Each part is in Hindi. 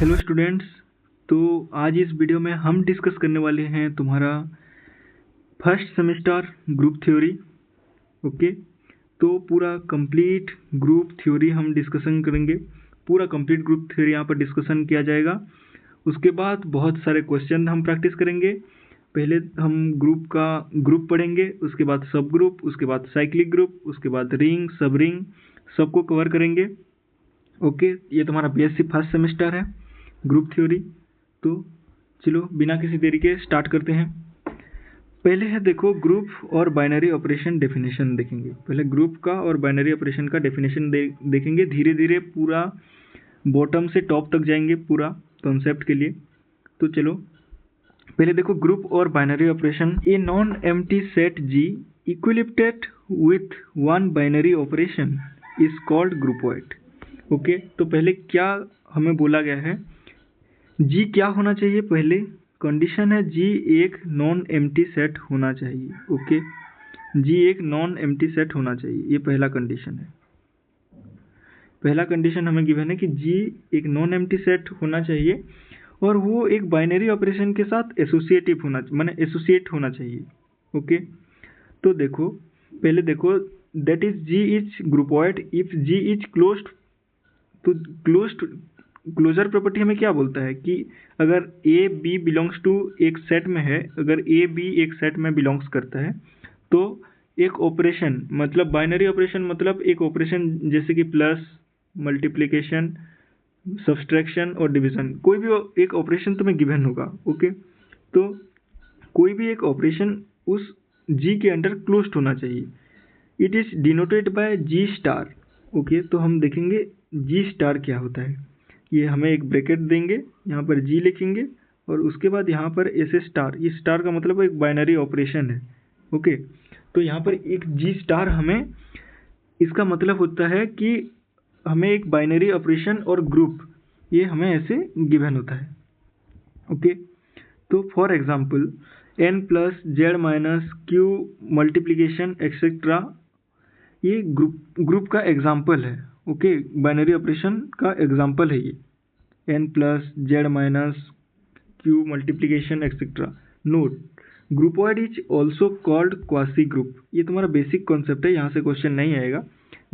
Hello students. तो आज इस वीडियो में हम डिस्कस करने वाले हैं तुम्हारा first semester group theory. Okay, तो पूरा कंप्लीट ग्रुप थ्योरी हम डिस्कशन करेंगे। पूरा कंप्लीट ग्रुप थ्योरी यहाँ पर डिस्कशन किया जाएगा। उसके बाद बहुत सारे क्वेश्चन हम प्रैक्टिस करेंगे। पहले हम ग्रुप पढ़ेंगे, उसके बाद सब ग्रुप, उसके बाद साइक्लिक ग्रुप, उसके बाद रिंग, सब रिंग, सबको कवर करेंगे। ओके, ये तुम्हारा बीएससी फर्स्ट सेमेस्टर है ग्रुप थ्योरी। तो चलो बिना किसी देरी के स्टार्ट करते हैं। पहले है देखो ग्रुप और बाइनरी ऑपरेशन डेफिनेशन देखेंगे। पहले ग्रुप का और बाइनरी ऑपरेशन का डेफिनेशन देखेंगे। धीरे धीरे पूरा बॉटम से टॉप तक जाएंगे पूरा कॉन्सेप्ट के लिए। तो चलो पहले देखो ग्रुप और binary operation. A non empty set G equipped with one binary operation is called groupoid. Okay, तो पहले क्या हमें बोला गया है, जी क्या होना चाहिए। पहले कंडीशन है जी एक नॉन एम्प्टी सेट होना चाहिए। ओके, जी एक नॉन एम्प्टी सेट होना चाहिए, ये पहला कंडीशन है। पहला कंडीशन हमें गिवन है कि जी एक नॉन एम्प्टी सेट होना चाहिए और वो एक बाइनरी ऑपरेशन के साथ एसोसिएटिव होना, माने एसोसिएट होना चाहिए। ओके, तो देखो पहले देखो that is G is groupoid if G is closed. तो क्लोजर प्रॉपर्टी हमें क्या बोलता है कि अगर ए बी बिलोंग्स टू एक सेट में है, अगर ए बी एक सेट में बिलोंग्स करता है तो एक ऑपरेशन मतलब बाइनरी ऑपरेशन मतलब एक ऑपरेशन जैसे कि प्लस, मल्टीप्लिकेशन, सब्सट्रैक्शन और डिवीजन, कोई भी एक ऑपरेशन तुम्हें गिवन होगा। ओके, तो कोई भी एक ऑपरेशन उस जी के अंडर क्लोज्ड होना चाहिए। It is denoted by G star. Okay, तो हम देखेंगे जी स्टार क्या होता है। ये हमें एक ब्रैकेट देंगे, यहाँ पर जी लिखेंगे और उसके बाद यहाँ पर ऐसे स्टार, ये स्टार का मतलब एक बाइनरी ऑपरेशन है। ओके, तो यहाँ पर एक जी स्टार हमें, इसका मतलब होता है कि हमें एक बाइनरी ऑपरेशन और ग्रुप ये हमें ऐसे गिवन होता है। ओके, तो for example n plus Z minus Q multiplication etcetera, ये ग्रुप का एग्जाम्पल है। ओके, बाइनरी ऑपरेशन का एग्जाम्पल है ये n plus Z minus Q multiplication etcetera. Note, groupoid is also called quasi group. ये तुम्हारा बेसिक कॉन्सेप्ट है, यहाँ से क्वेश्चन नहीं आएगा।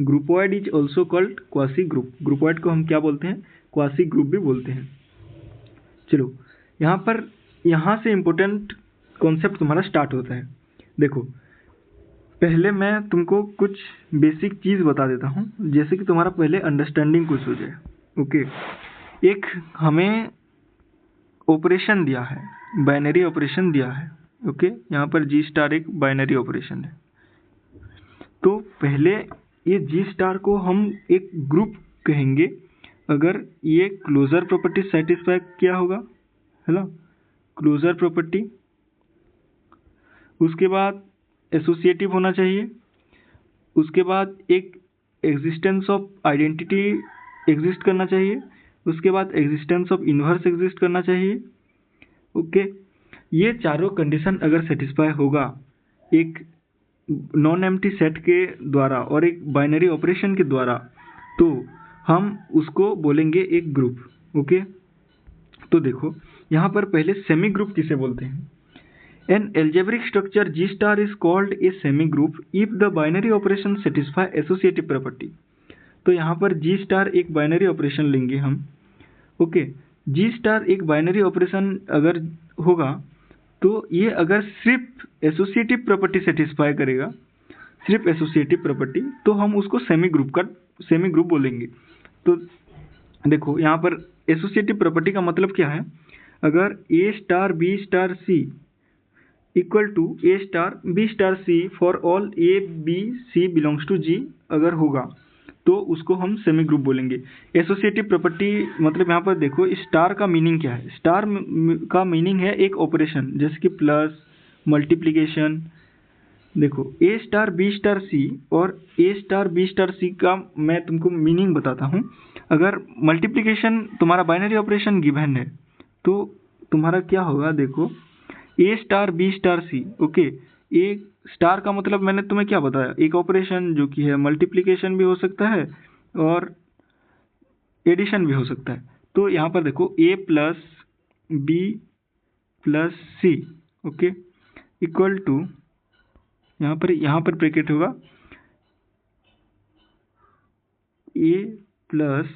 Groupoid is also called quasi group. Groupoid को हम क्या बोलते हैं, क्वासी ग्रुप भी बोलते हैं। चलो यहाँ से इम्पोर्टेंट कॉन्सेप्ट तुम्हारा स्टार्ट होता है। देखो पहले मैं तुमको कुछ बेसिक चीज़ बता देता हूँ, जैसे कि तुम्हारा पहले अंडरस्टैंडिंग कुछ हो जाए। ओके, एक हमें ऑपरेशन दिया है, बाइनरी ऑपरेशन दिया है। ओके, यहाँ पर जी स्टार एक बाइनरी ऑपरेशन है। तो पहले ये जी स्टार को हम एक ग्रुप कहेंगे अगर ये क्लोजर प्रॉपर्टी सेटिस्फाई किया होगा, है ना, क्लोजर प्रॉपर्टी। उसके बाद एसोसिएटिव होना चाहिए। उसके बाद एक एग्जिस्टेंस ऑफ आइडेंटिटी एग्जिस्ट करना चाहिए। उसके बाद एग्जिस्टेंस ऑफ इन्वर्स एग्जिस्ट करना चाहिए। ओके, ये चारों कंडीशन अगर सेटिस्फाई होगा एक नॉन एम्प्टी सेट के द्वारा और एक बाइनरी ऑपरेशन के द्वारा, तो हम उसको बोलेंगे एक ग्रुप। ओके, तो देखो यहाँ पर पहले सेमी ग्रुप किसे बोलते हैं। An algebraic structure G star is called a semigroup if the binary operation satisfy associative property। तो यहाँ पर G star एक बाइनरी ऑपरेशन लेंगे हम। ओके, G star एक बाइनरी ऑपरेशन अगर होगा तो ये अगर सिर्फ एसोसिएटिव प्रॉपर्टी सेटिस्फाई करेगा, सिर्फ एसोसिएटिव प्रॉपर्टी, तो हम उसको सेमी ग्रुप बोलेंगे। तो देखो यहाँ पर एसोसिएटिव प्रॉपर्टी का मतलब क्या है, अगर A star B star C equal to A star B star C for all A B C belongs to G अगर होगा तो उसको हम सेमी ग्रुप बोलेंगे। एसोसिएटिव प्रॉपर्टी मतलब यहाँ पर देखो स्टार का मीनिंग क्या है। स्टार का मीनिंग है एक ऑपरेशन जैसे कि प्लस, मल्टीप्लिकेशन। देखो ए स्टार बी स्टार सी और A star B star C का मैं तुमको मीनिंग बताता हूँ। अगर मल्टीप्लिकेशन तुम्हारा बाइनरी ऑपरेशन गिवन है तो तुम्हारा क्या होगा, देखो a star B star C. Okay, A star का मतलब मैंने तुम्हें क्या बताया, एक ऑपरेशन जो कि है मल्टीप्लिकेशन भी हो सकता है और एडिशन भी हो सकता है। तो यहाँ पर देखो a plus B plus C, okay, equal to यहाँ पर ब्रैकेट होगा a प्लस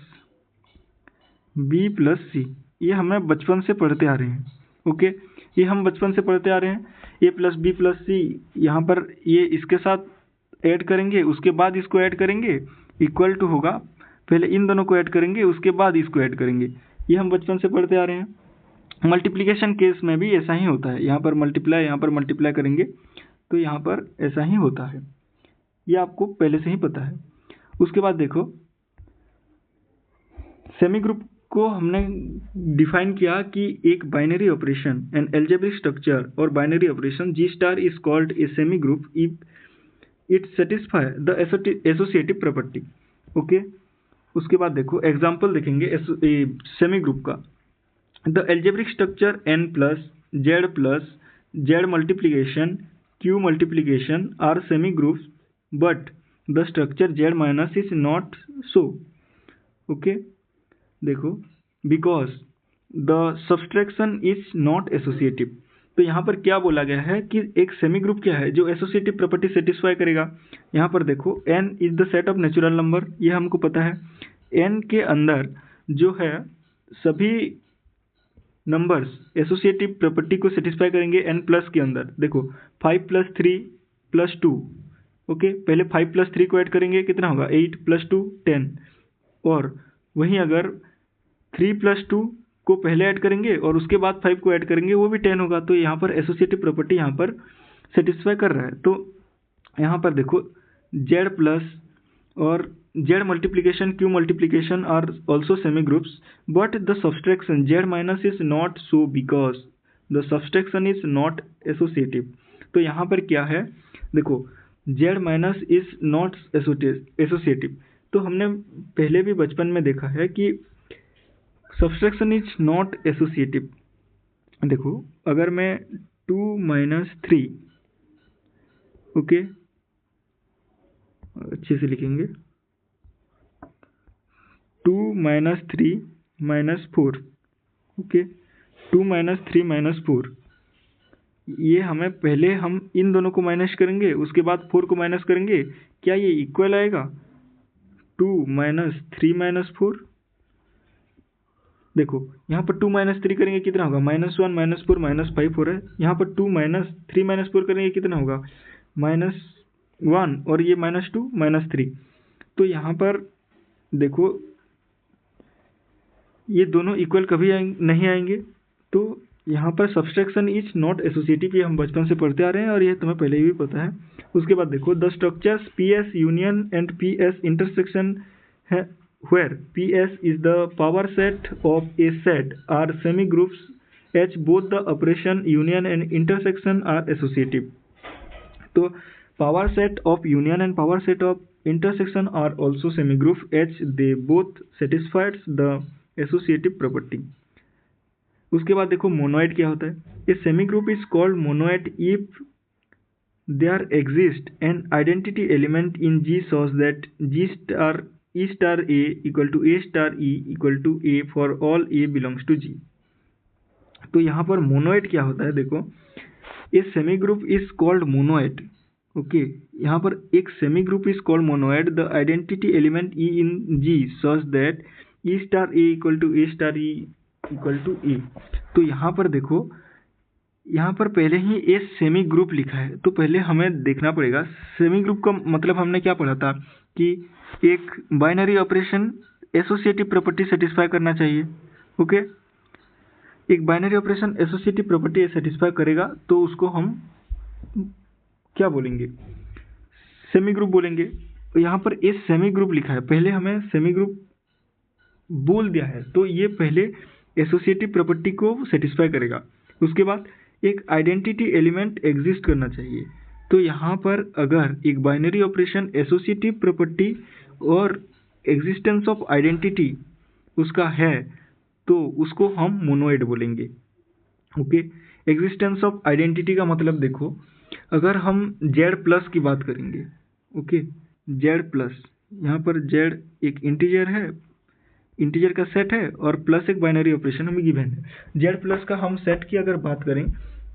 बी प्लस सी। ये हमें बचपन से पढ़ते आ रहे हैं, ओके, ये हम बचपन से पढ़ते आ रहे हैं। a प्लस बी प्लस सी, यहाँ पर ये इसके साथ ऐड करेंगे, उसके बाद इसको ऐड करेंगे, इक्वल टू होगा, पहले इन दोनों को ऐड करेंगे, उसके बाद इसको ऐड करेंगे। ये हम बचपन से पढ़ते आ रहे हैं। मल्टीप्लिकेशन केस में भी ऐसा ही होता है, यहाँ पर मल्टीप्लाई करेंगे तो यहाँ पर ऐसा ही होता है, ये आपको पहले से ही पता है। उसके बाद देखो सेमी ग्रुप को हमने डिफाइन किया कि एक binary operation an algebraic structure और binary operation G star is called a semi group if it satisfy the associative property, okay. उसके बाद देखो एग्जांपल देखेंगे सेमी ग्रुप का। The algebraic structure n plus Z multiplication q multiplication are semi groups but the structure z minus is not so, okay. देखो because the subtraction is not associative. तो यहाँ पर क्या बोला गया है कि एक सेमी ग्रुप क्या है जो एसोसिएटिव प्रॉपर्टी सेटिस्फाई करेगा। यहाँ पर देखो n is the set of natural number, ये हमको पता है। n के अंदर जो है सभी नंबर्स एसोसिएटिव प्रॉपर्टी को सेटिस्फाई करेंगे n प्लस के अंदर। देखो 5 प्लस 3 प्लस 2, ओके, पहले 5 प्लस 3 को ऐड करेंगे, कितना होगा 8 प्लस 2 10, और वहीं अगर 3 प्लस 2 को पहले ऐड करेंगे और उसके बाद 5 को ऐड करेंगे, वो भी 10 होगा। तो यहाँ पर एसोसिएटिव प्रॉपर्टी यहाँ पर सेटिस्फाई कर रहा है। तो यहाँ पर देखो z प्लस और z multiplication q multiplication are also semi groups but the subtraction z minus is not so because the subtraction is not associative. तो यहाँ पर क्या है, देखो z minus is not associative. तो हमने पहले भी बचपन में देखा है कि सब्सट्रैक्शन इज नॉट एसोसिएटिव। देखो अगर मैं 2 माइनस 3, ओके, अच्छे से लिखेंगे 2 minus 3 minus 4, okay, 2 minus 3 minus 4, ये हमें पहले हम इन दोनों को माइनस करेंगे, उसके बाद 4 को माइनस करेंगे, क्या ये इक्वल आएगा 2 माइनस 3 माइनस 4। देखो यहाँ पर 2 माइनस 3 करेंगे कितना होगा -1 -4 -5 हो रहा है। यहाँ पर 2 माइनस 3 माइनस 4 करेंगे कितना होगा -1, और ये -2 -3। तो यहाँ पर देखो ये दोनों इक्वल कभी नहीं आएंगे। तो यहाँ पर सब्सट्रैक्शन इज नॉट एसोसिएटिव, ये हम बचपन से पढ़ते आ रहे हैं और ये तुम्हें पहले भी पता है। उसके बाद देखो the structures PS union and PS intersection है where PS is the power set of a set are semi groups H both the operation union and intersection are associative। तो power set of union and power set of intersection are also semi group H they both satisfies the associative property। उसके बाद देखो मोनोइड क्या होता है। A semi group is called monoid if there exists an identity element in G such that G star E star A equal to A star E equal to A for all A belongs to G। तो यहाँ पर मोनोइड क्या होता है, देखो a semi group is called monoid, okay. यहाँ पर एक semi group is called monoid the identity element E in G such that E star A equal to A star E equal to A। तो यहाँ पर देखो यहाँ पर पहले ही ए सेमी ग्रुप लिखा है, तो पहले हमें देखना पड़ेगा सेमी ग्रुप का मतलब हमने क्या पढ़ा था कि एक binary operation associative property satisfy करना चाहिए, ओके। एक binary operation associative property satisfy करेगा तो उसको हम क्या बोलेंगे, सेमी ग्रुप बोलेंगे। तो यहाँ पर ए सेमी ग्रुप लिखा है, पहले हमें सेमी ग्रुप बोल दिया है, तो ये पहले एसोसिएटिव प्रॉपर्टी को सेटिस्फाई करेगा। उसके बाद एक आइडेंटिटी एलिमेंट एग्जिस्ट करना चाहिए। तो यहाँ पर अगर एक बाइनरी ऑपरेशन एसोसिएटिव प्रॉपर्टी और एग्जिस्टेंस ऑफ आइडेंटिटी उसका है तो उसको हम मोनोइड बोलेंगे, ओके। एग्जिस्टेंस ऑफ आइडेंटिटी का मतलब देखो अगर हम z प्लस की बात करेंगे, ओके, z प्लस, यहाँ पर z एक इंटीजर है, इंटीजर का सेट है और प्लस एक बाइनरी ऑपरेशन हमें गिवन है। जेड प्लस का हम सेट की अगर बात करें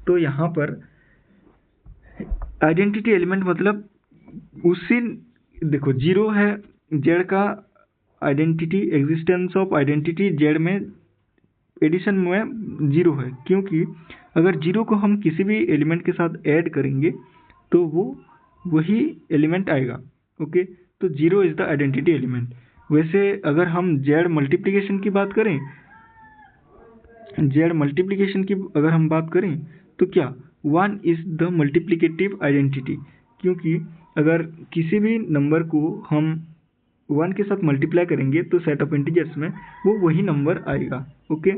तो यहाँ पर आइडेंटिटी एलिमेंट मतलब उसी, देखो जीरो है जेड का identity, existence of identity Z में एडिशन में जीरो है, क्योंकि अगर जीरो को हम किसी भी एलिमेंट के साथ ऐड करेंगे तो वो वही एलिमेंट आएगा। ओके, तो zero is the identity element. वैसे अगर हम जेड मल्टीप्लिकेशन की बात करें, जेड मल्टीप्लिकेशन की अगर हम बात करें तो क्या one is the multiplicative identity, क्योंकि अगर किसी भी नंबर को हम वन के साथ मल्टीप्लाई करेंगे तो सेट ऑफ इंटीजर्स में वो वही नंबर आएगा। ओके,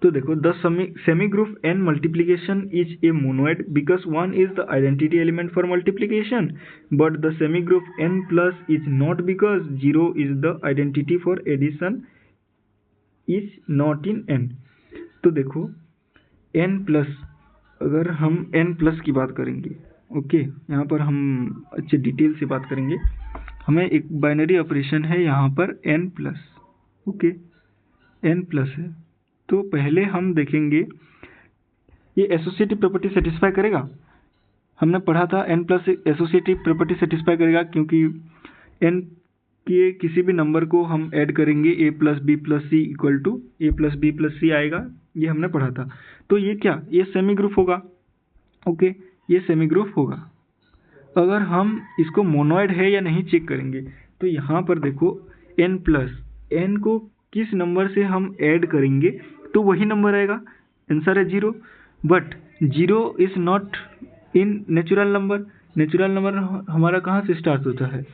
तो देखो the semi group n multiplication is a monoid because one is the identity element for multiplication, but the semi group n plus is not because zero is the identity for addition is not in n। तो देखो n प्लस, अगर हम n प्लस की बात करेंगे, ओके यहाँ पर हम अच्छे डिटेल से बात करेंगे। हमें एक बाइनरी ऑपरेशन है यहाँ पर n plus, okay n plus है, तो पहले हम देखेंगे ये एसोसिएटिव प्रॉपर्टी सेटिस्फाई करेगा। हमने पढ़ा था n plus associative property satisfy करेगा, क्योंकि n के किसी भी नंबर को हम ऐड करेंगे a plus B plus C equal to A plus B plus C आएगा, ये हमने पढ़ा था। तो ये क्या, ये सेमी ग्रुप होगा। ओके, ये सेमी ग्रुप होगा। अगर हम इसको मोनोइड है या नहीं चेक करेंगे तो यहाँ पर देखो n प्लस, n को किस नंबर से हम ऐड करेंगे तो वही नंबर आएगा, आंसर है zero. But zero is not in natural number. Natural number हमारा कहाँ से स्टार्ट होता है,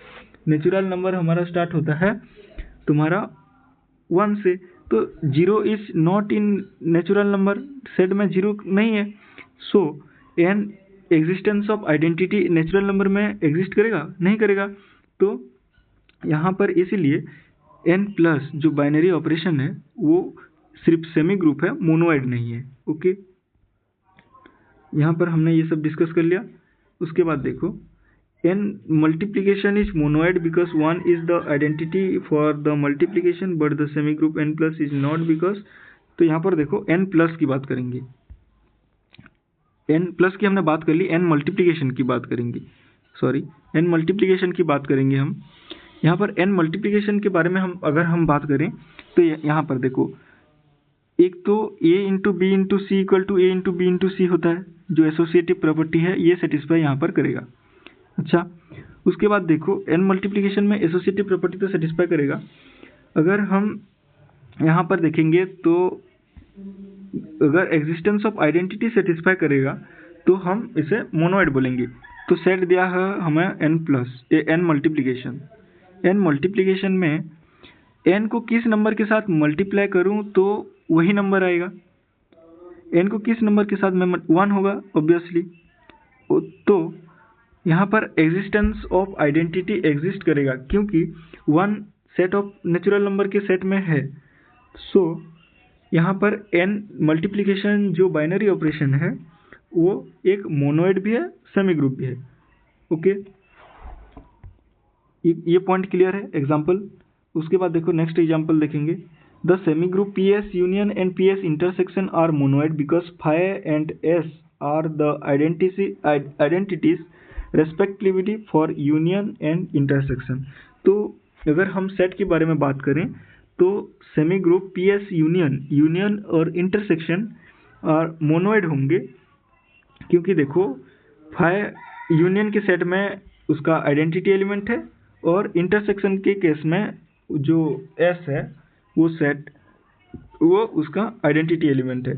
नेचुरल नंबर हमारा स्टार्ट होता है तुम्हारा वन से, तो zero is not in natural number, set में जीरो नहीं है। So an existence of identity natural number में एग्जिस्ट करेगा, नहीं करेगा। तो यहाँ पर इसीलिए n प्लस जो बाइनरी ऑपरेशन है वो सिर्फ सेमी ग्रुप है, मोनोइड नहीं है। ओके, यहाँ पर हमने ये सब डिस्कस कर लिया। उसके बाद देखो n multiplication is monoid because one is the identity for the multiplication but the semi group n plus is not because. तो यहाँ पर देखो n प्लस की बात करेंगे, n प्लस की हमने बात कर ली, n मल्टीप्लिकेशन की बात करेंगे, सॉरी n मल्टीप्लिकेशन की बात करेंगे हम। यहाँ पर n मल्टीप्लिकेशन के बारे में हम अगर हम बात करें तो यहाँ पर देखो एक तो a into B into C equal to A into B into C होता है, जो एसोसिएटिव प्रॉपर्टी है ये सेटिस्फाई यहाँ पर करेगा। अच्छा, उसके बाद देखो n मल्टीप्लिकेशन में एसोसिएटिव प्रॉपर्टी तो सेटिस्फाई करेगा। अगर हम यहाँ पर देखेंगे तो अगर एग्जिस्टेंस ऑफ आइडेंटिटी सेटिस्फाई करेगा तो हम इसे मोनोइड बोलेंगे। तो सेट दिया है हमें n plus n multiplication, n multiplication में n को किस नंबर के साथ मल्टीप्लाई करूं तो वही नंबर आएगा। n को किस नंबर के साथ में 1 होगा ऑब्वियसली। तो यहाँ पर एग्जिस्टेंस ऑफ आइडेंटिटी एग्जिस्ट करेगा, क्योंकि 1 सेट ऑफ नेचुरल नंबर के सेट में है। सो यहाँ पर n मल्टीप्लिकेशन जो बाइनरी ऑपरेशन है वो एक मोनोइड भी है, सेमी ग्रुप भी है। ओके, ये पॉइंट क्लियर है। एग्जाम्पल, उसके बाद देखो नेक्स्ट एग्जाम्पल देखेंगे। The semi group P S union and P S intersection are monoid because phi and S are the identities respectively for union and intersection. तो अगर हम सेट के बारे में बात करें तो semi group P S union और इंटरसेक्शन और मोनोइड होंगे, क्योंकि देखो फाई यूनियन के सेट में उसका आइडेंटिटी एलिमेंट है और इंटरसेक्शन के केस में जो एस है वो सेट वो उसका आइडेंटिटी एलिमेंट है।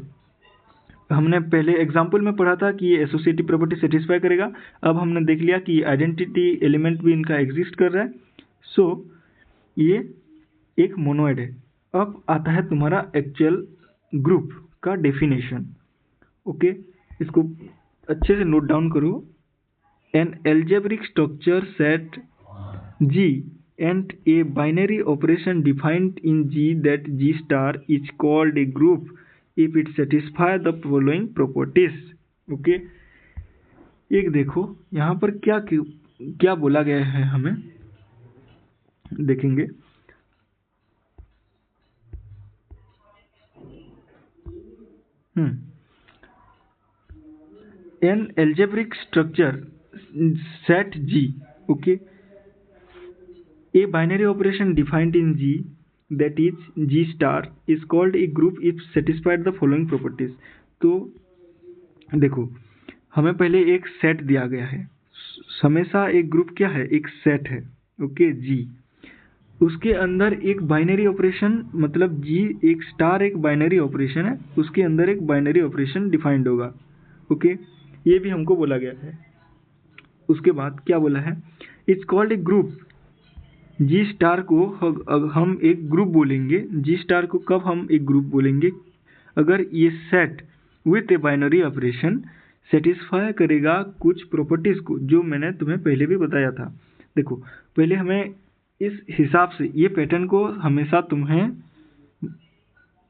हमने पहले एग्जाम्पल में पढ़ा था कि ये एसोसिएटिव प्रॉपर्टी सेटिस्फाई करेगा। अब हमने देख लिया कि आइडेंटिटी एलिमेंट भी इनका एग्जिस्ट कर रहा है। सो ये एक मोनोइड है। अब आता है तुम्हारा एक्चुअल ग्रुप का डेफिनेशन। ओके, इसको अच्छे से नोट डाउन करो। N algebraic structure set G and a binary operation defined in G that G star is called a group if it satisfies the following properties. Okay, एक देखो यहाँ पर क्या बोला गया है, हमें देखेंगे। An algebraic structure set G, okay, a binary operation defined in G, that is G star, is called a group if satisfied the following properties. तो देखो, हमें पहले एक सेट दिया गया है। हमेशा एक ग्रुप क्या है? एक सेट है, ओके, जी। उसके अंदर एक बाइनरी ऑपरेशन, मतलब जी एक स्टार एक बाइनरी ऑपरेशन है, उसके अंदर एक बाइनरी ऑपरेशन डिफाइंड होगा, ओके, ये भी हमको बोला गया है। उसके बाद क्या बोला है? It's called a group. G star को हम एक ग्रुप बोलेंगे। जी स्टार को कब हम एक ग्रुप बोलेंगे? अगर ये set with a binary operation satisfy करेगा कुछ प्रॉपर्टीज को, जो मैंने तुम्हें पहले भी बताया था। देखो, पहले हमें इस हिसाब से ये पैटर्न को हमेशा तुम्हें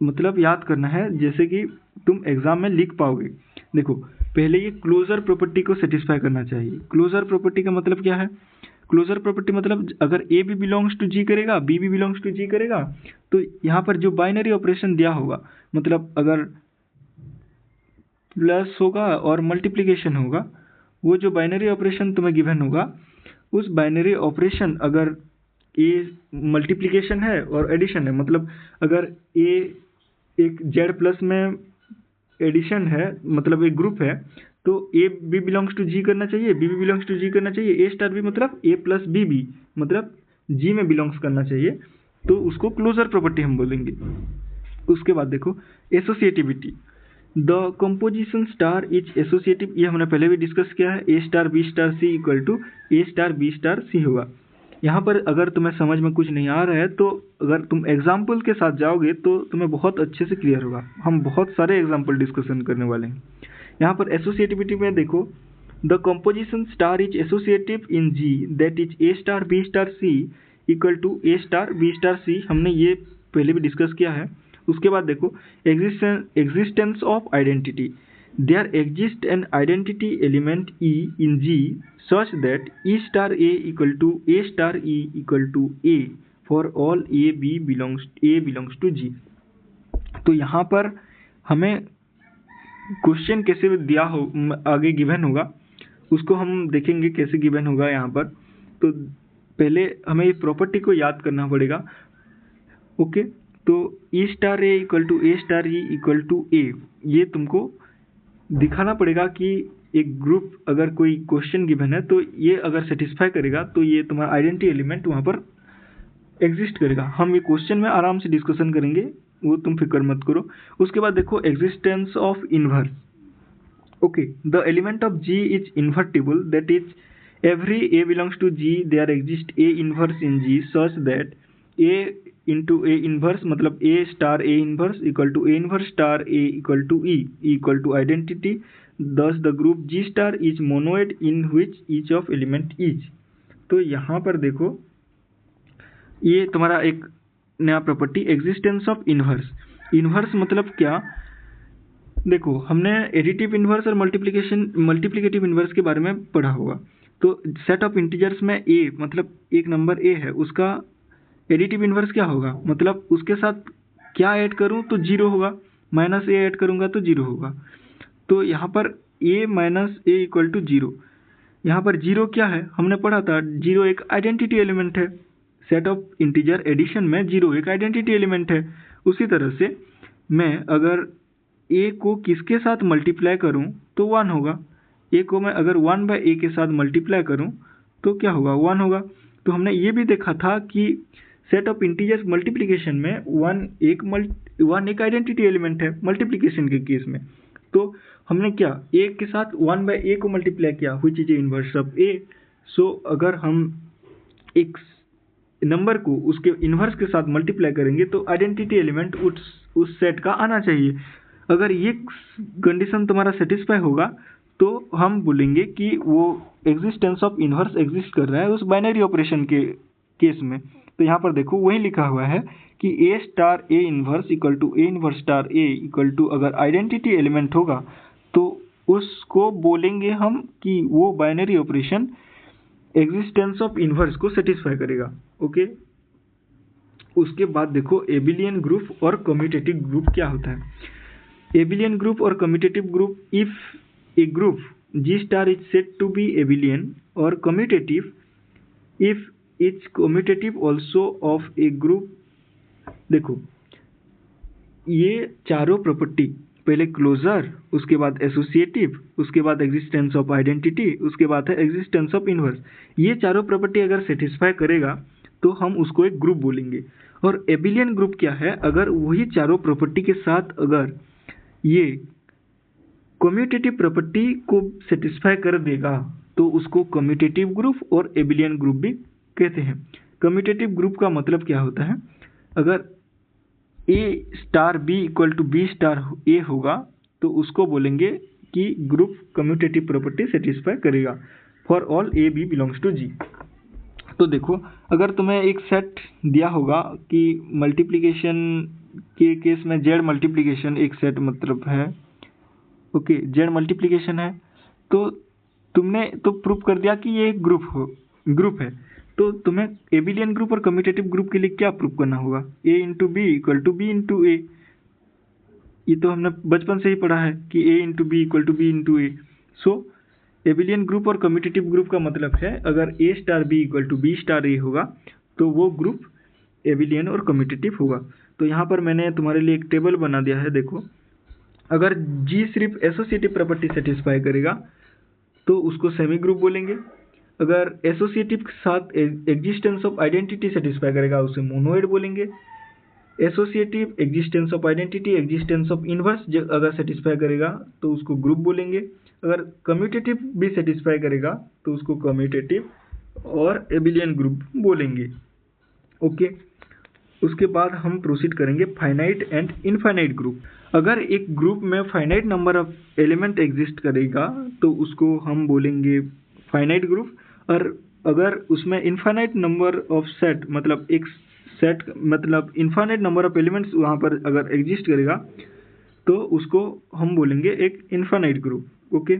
मतलब याद करना है, जैसे कि तुम एग्जाम में लिख पाओगे। देखो, पहले ये क्लोजर प्रॉपर्टी को सेटिस्फाई करना चाहिए। क्लोजर प्रॉपर्टी का मतलब क्या है? क्लोजर प्रॉपर्टी मतलब अगर ए भी बिलोंग्स टू जी करेगा, बी भी बिलोंग्स टू जी करेगा, तो यहाँ पर जो बाइनरी ऑपरेशन दिया होगा, मतलब अगर प्लस होगा और मल्टीप्लिकेशन होगा, वो जो बाइनरी ऑपरेशन तुम्हें गिवन होगा, उस बाइनरी ऑपरेशन अगर ए मल्टीप्लिकेशन है और एडिशन है, मतलब अगर ए एक जेड प्लस में एडिशन है, मतलब एक ग्रुप है, तो ए बी बिलोंग्स टू जी करना चाहिए, बी भी बिलोंग्स टू जी करना चाहिए, ए स्टार भी मतलब ए प्लस बी भी मतलब जी में बिलोंग्स करना चाहिए, तो उसको क्लोजर प्रॉपर्टी हम बोलेंगे। उसके बाद देखो, associativity. The composition star is associative, ये हमने पहले भी डिस्कस किया है। ए star B star C equal to A star B star सी होगा। यहाँ पर अगर तुम्हें समझ में कुछ नहीं आ रहा है, तो अगर तुम एग्जाम्पल के साथ जाओगे तो तुम्हें बहुत अच्छे से क्लियर होगा। हम बहुत सारे एग्जाम्पल डिस्कशन करने वाले हैं। यहाँ पर एसोसिएटिविटी में देखो, the composition star is associative in G that is A star B star C equal to A star B star C, हमने ये पहले भी डिस्कस किया है। उसके बाद देखो, existence of identity. There exists an identity element E in G such that E star A equal to A star E equal to A for all A belongs to G। तो यहाँ पर हमें क्वेश्चन कैसे दिया हो, आगे गिवन होगा, उसको हम देखेंगे कैसे गिवन होगा यहाँ पर। तो पहले हमें ये प्रॉपर्टी को याद करना पड़ेगा, ओके। तो E star A equal to A star E equal to A, ये तुमको दिखाना पड़ेगा कि एक ग्रुप अगर कोई क्वेश्चन गिवन है तो ये अगर सेटिस्फाई करेगा तो ये तुम्हारा आइडेंटिटी एलिमेंट वहाँ पर एग्जिस्ट करेगा। हम ये क्वेश्चन में आराम से डिस्कशन करेंगे, वो तुम फिक्र मत करो। उसके बाद देखो, existence of inverse. Okay, the element of G is invertible, that is every A belongs to G there exist a inverse in G such that A into A inverse मतलब A star A inverse equal to A inverse star A equal to E equal to identity. Thus the group G star is monoid in which each of element is. तो यहाँ पर देखो, ये तुम्हारा एक नया property, existence of inverse. Inverse मतलब क्या? देखो, हमने एडिटिव इन्वर्स और मल्टीप्लिकेटिव इन्वर्स के बारे में पढ़ा होगा। तो सेट ऑफ इंटीजर्स में ए मतलब एक नंबर ए है, उसका एडिटिव इन्वर्स क्या होगा? मतलब उसके साथ क्या ऐड करूं तो जीरो होगा, माइनस ए ऐड करूंगा तो जीरो होगा। तो यहाँ पर A minus A equal to zero. यहाँ पर जीरो क्या है? हमने पढ़ा था, जीरो एक आइडेंटिटी एलिमेंट है। सेट ऑफ इंटीजर एडिशन में जीरो एक आइडेंटिटी एलिमेंट है। उसी तरह से मैं अगर ए को किसके साथ मल्टीप्लाई करूँ तो वन होगा। ए को मैं अगर वन बाय ए के साथ मल्टीप्लाई करूँ तो क्या होगा? वन होगा। तो हमने ये भी देखा था कि सेट ऑफ इंटीजर्स मल्टीप्लिकेशन में वन एक आइडेंटिटी एलिमेंट है मल्टीप्लिकेशन के केस में। तो हमने क्या, ए के साथ वन बाय ए को मल्टीप्लाई किया, व्हिच इज इनवर्स ऑफ ए। सो अगर हम एक नंबर को उसके इन्वर्स के साथ मल्टीप्लाई करेंगे तो आइडेंटिटी एलिमेंट उस सेट का आना चाहिए। अगर ये कंडीशन तुम्हारा सेटिस्फाई होगा तो हम बोलेंगे कि वो एग्जिस्टेंस ऑफ इन्वर्स एग्जिस्ट कर रहा है उस बाइनरी ऑपरेशन के केस में। तो यहाँ पर देखो, वही लिखा हुआ है कि a star A inverse equal to A inverse star A equal to, अगर आइडेंटिटी एलिमेंट होगा तो उसको बोलेंगे हम कि वो binary operation existence of inverse को सेटिस्फाई करेगा, ओके। उसके बाद देखो, एबिलियन ग्रुप और कम्यूटेटिव ग्रुप क्या होता है। abelian group or commutative group. If a group G star is said to be abelian or commutative if it's commutative also of a group. देखो ये चारों प्रॉपर्टी, पहले क्लोजर, उसके बाद एसोसिएटिव, उसके बाद एग्जिस्टेंस ऑफ आइडेंटिटी, उसके बाद है एग्जिस्टेंस ऑफ इनवर्स, ये चारों प्रॉपर्टी अगर सेटिस्फाई करेगा तो हम उसको एक ग्रुप बोलेंगे। और एबिलियन ग्रुप क्या है, अगर वही चारों प्रॉपर्टी के साथ अगर ये कम्यूटेटिव प्रॉपर्टी को सेटिस्फाई कर देगा तो उसको कम्यूटेटिव ग्रुप और एबिलियन ग्रुप भी कहते हैं। कम्यूटेटिव ग्रुप का मतलब क्या होता है, अगर a star B equal to B star ए होगा तो उसको बोलेंगे कि ग्रुप कम्यूटेटिव प्रॉपर्टी सेटिस्फाई करेगा for all A B belongs to G. तो देखो अगर तुम्हें एक सेट दिया होगा कि मल्टीप्लिकेशन के केस में जेड मल्टीप्लिकेशन एक सेट मतलब है, ओके जेड मल्टीप्लिकेशन है, तो तुमने तो प्रूफ कर दिया कि ये ग्रुप है, तो तुम्हें एबिलियन ग्रुप और कम्यूटेटिव ग्रुप के लिए क्या प्रूफ करना होगा, a into b equal to b into a. ये तो हमने बचपन से ही पढ़ा है कि a into b equal to b into a. So abelian group और कम्यूटेटिव ग्रुप का मतलब है अगर a star B equal to B star ए होगा तो वो ग्रुप एबिलियन और कम्यूटेटिव होगा। तो यहाँ पर मैंने तुम्हारे लिए एक टेबल बना दिया है, देखो अगर जी सिर्फ एसोसिएटिव प्रॉपर्टी सेटिस्फाई करेगा तो उसको सेमी ग्रुप बोलेंगे, अगर एसोसिएटिव के साथ एग्जिस्टेंस ऑफ आइडेंटिटी सेटिस्फाई करेगा उसे मोनोइड बोलेंगे, associative existence of identity existence of inverse अगर सेटिस्फाई करेगा तो उसको ग्रुप बोलेंगे, अगर कम्यूटेटिव भी सेटिस्फाई करेगा तो उसको कम्यूटेटिव और एबिलियन ग्रुप बोलेंगे। ओके, उसके बाद हम प्रोसीड करेंगे फाइनाइट एंड इनफाइनाइट ग्रुप। अगर एक ग्रुप में finite number of element exist करेगा तो उसको हम बोलेंगे फाइनाइट ग्रुप, और अगर उसमें इनफाइनाइट नंबर ऑफ सेट मतलब एक सेट मतलब इनफाइनाइट नंबर ऑफ एलिमेंट्स वहाँ पर अगर एग्जिस्ट करेगा तो उसको हम बोलेंगे एक इनफाइनाइट ग्रुप। ओके,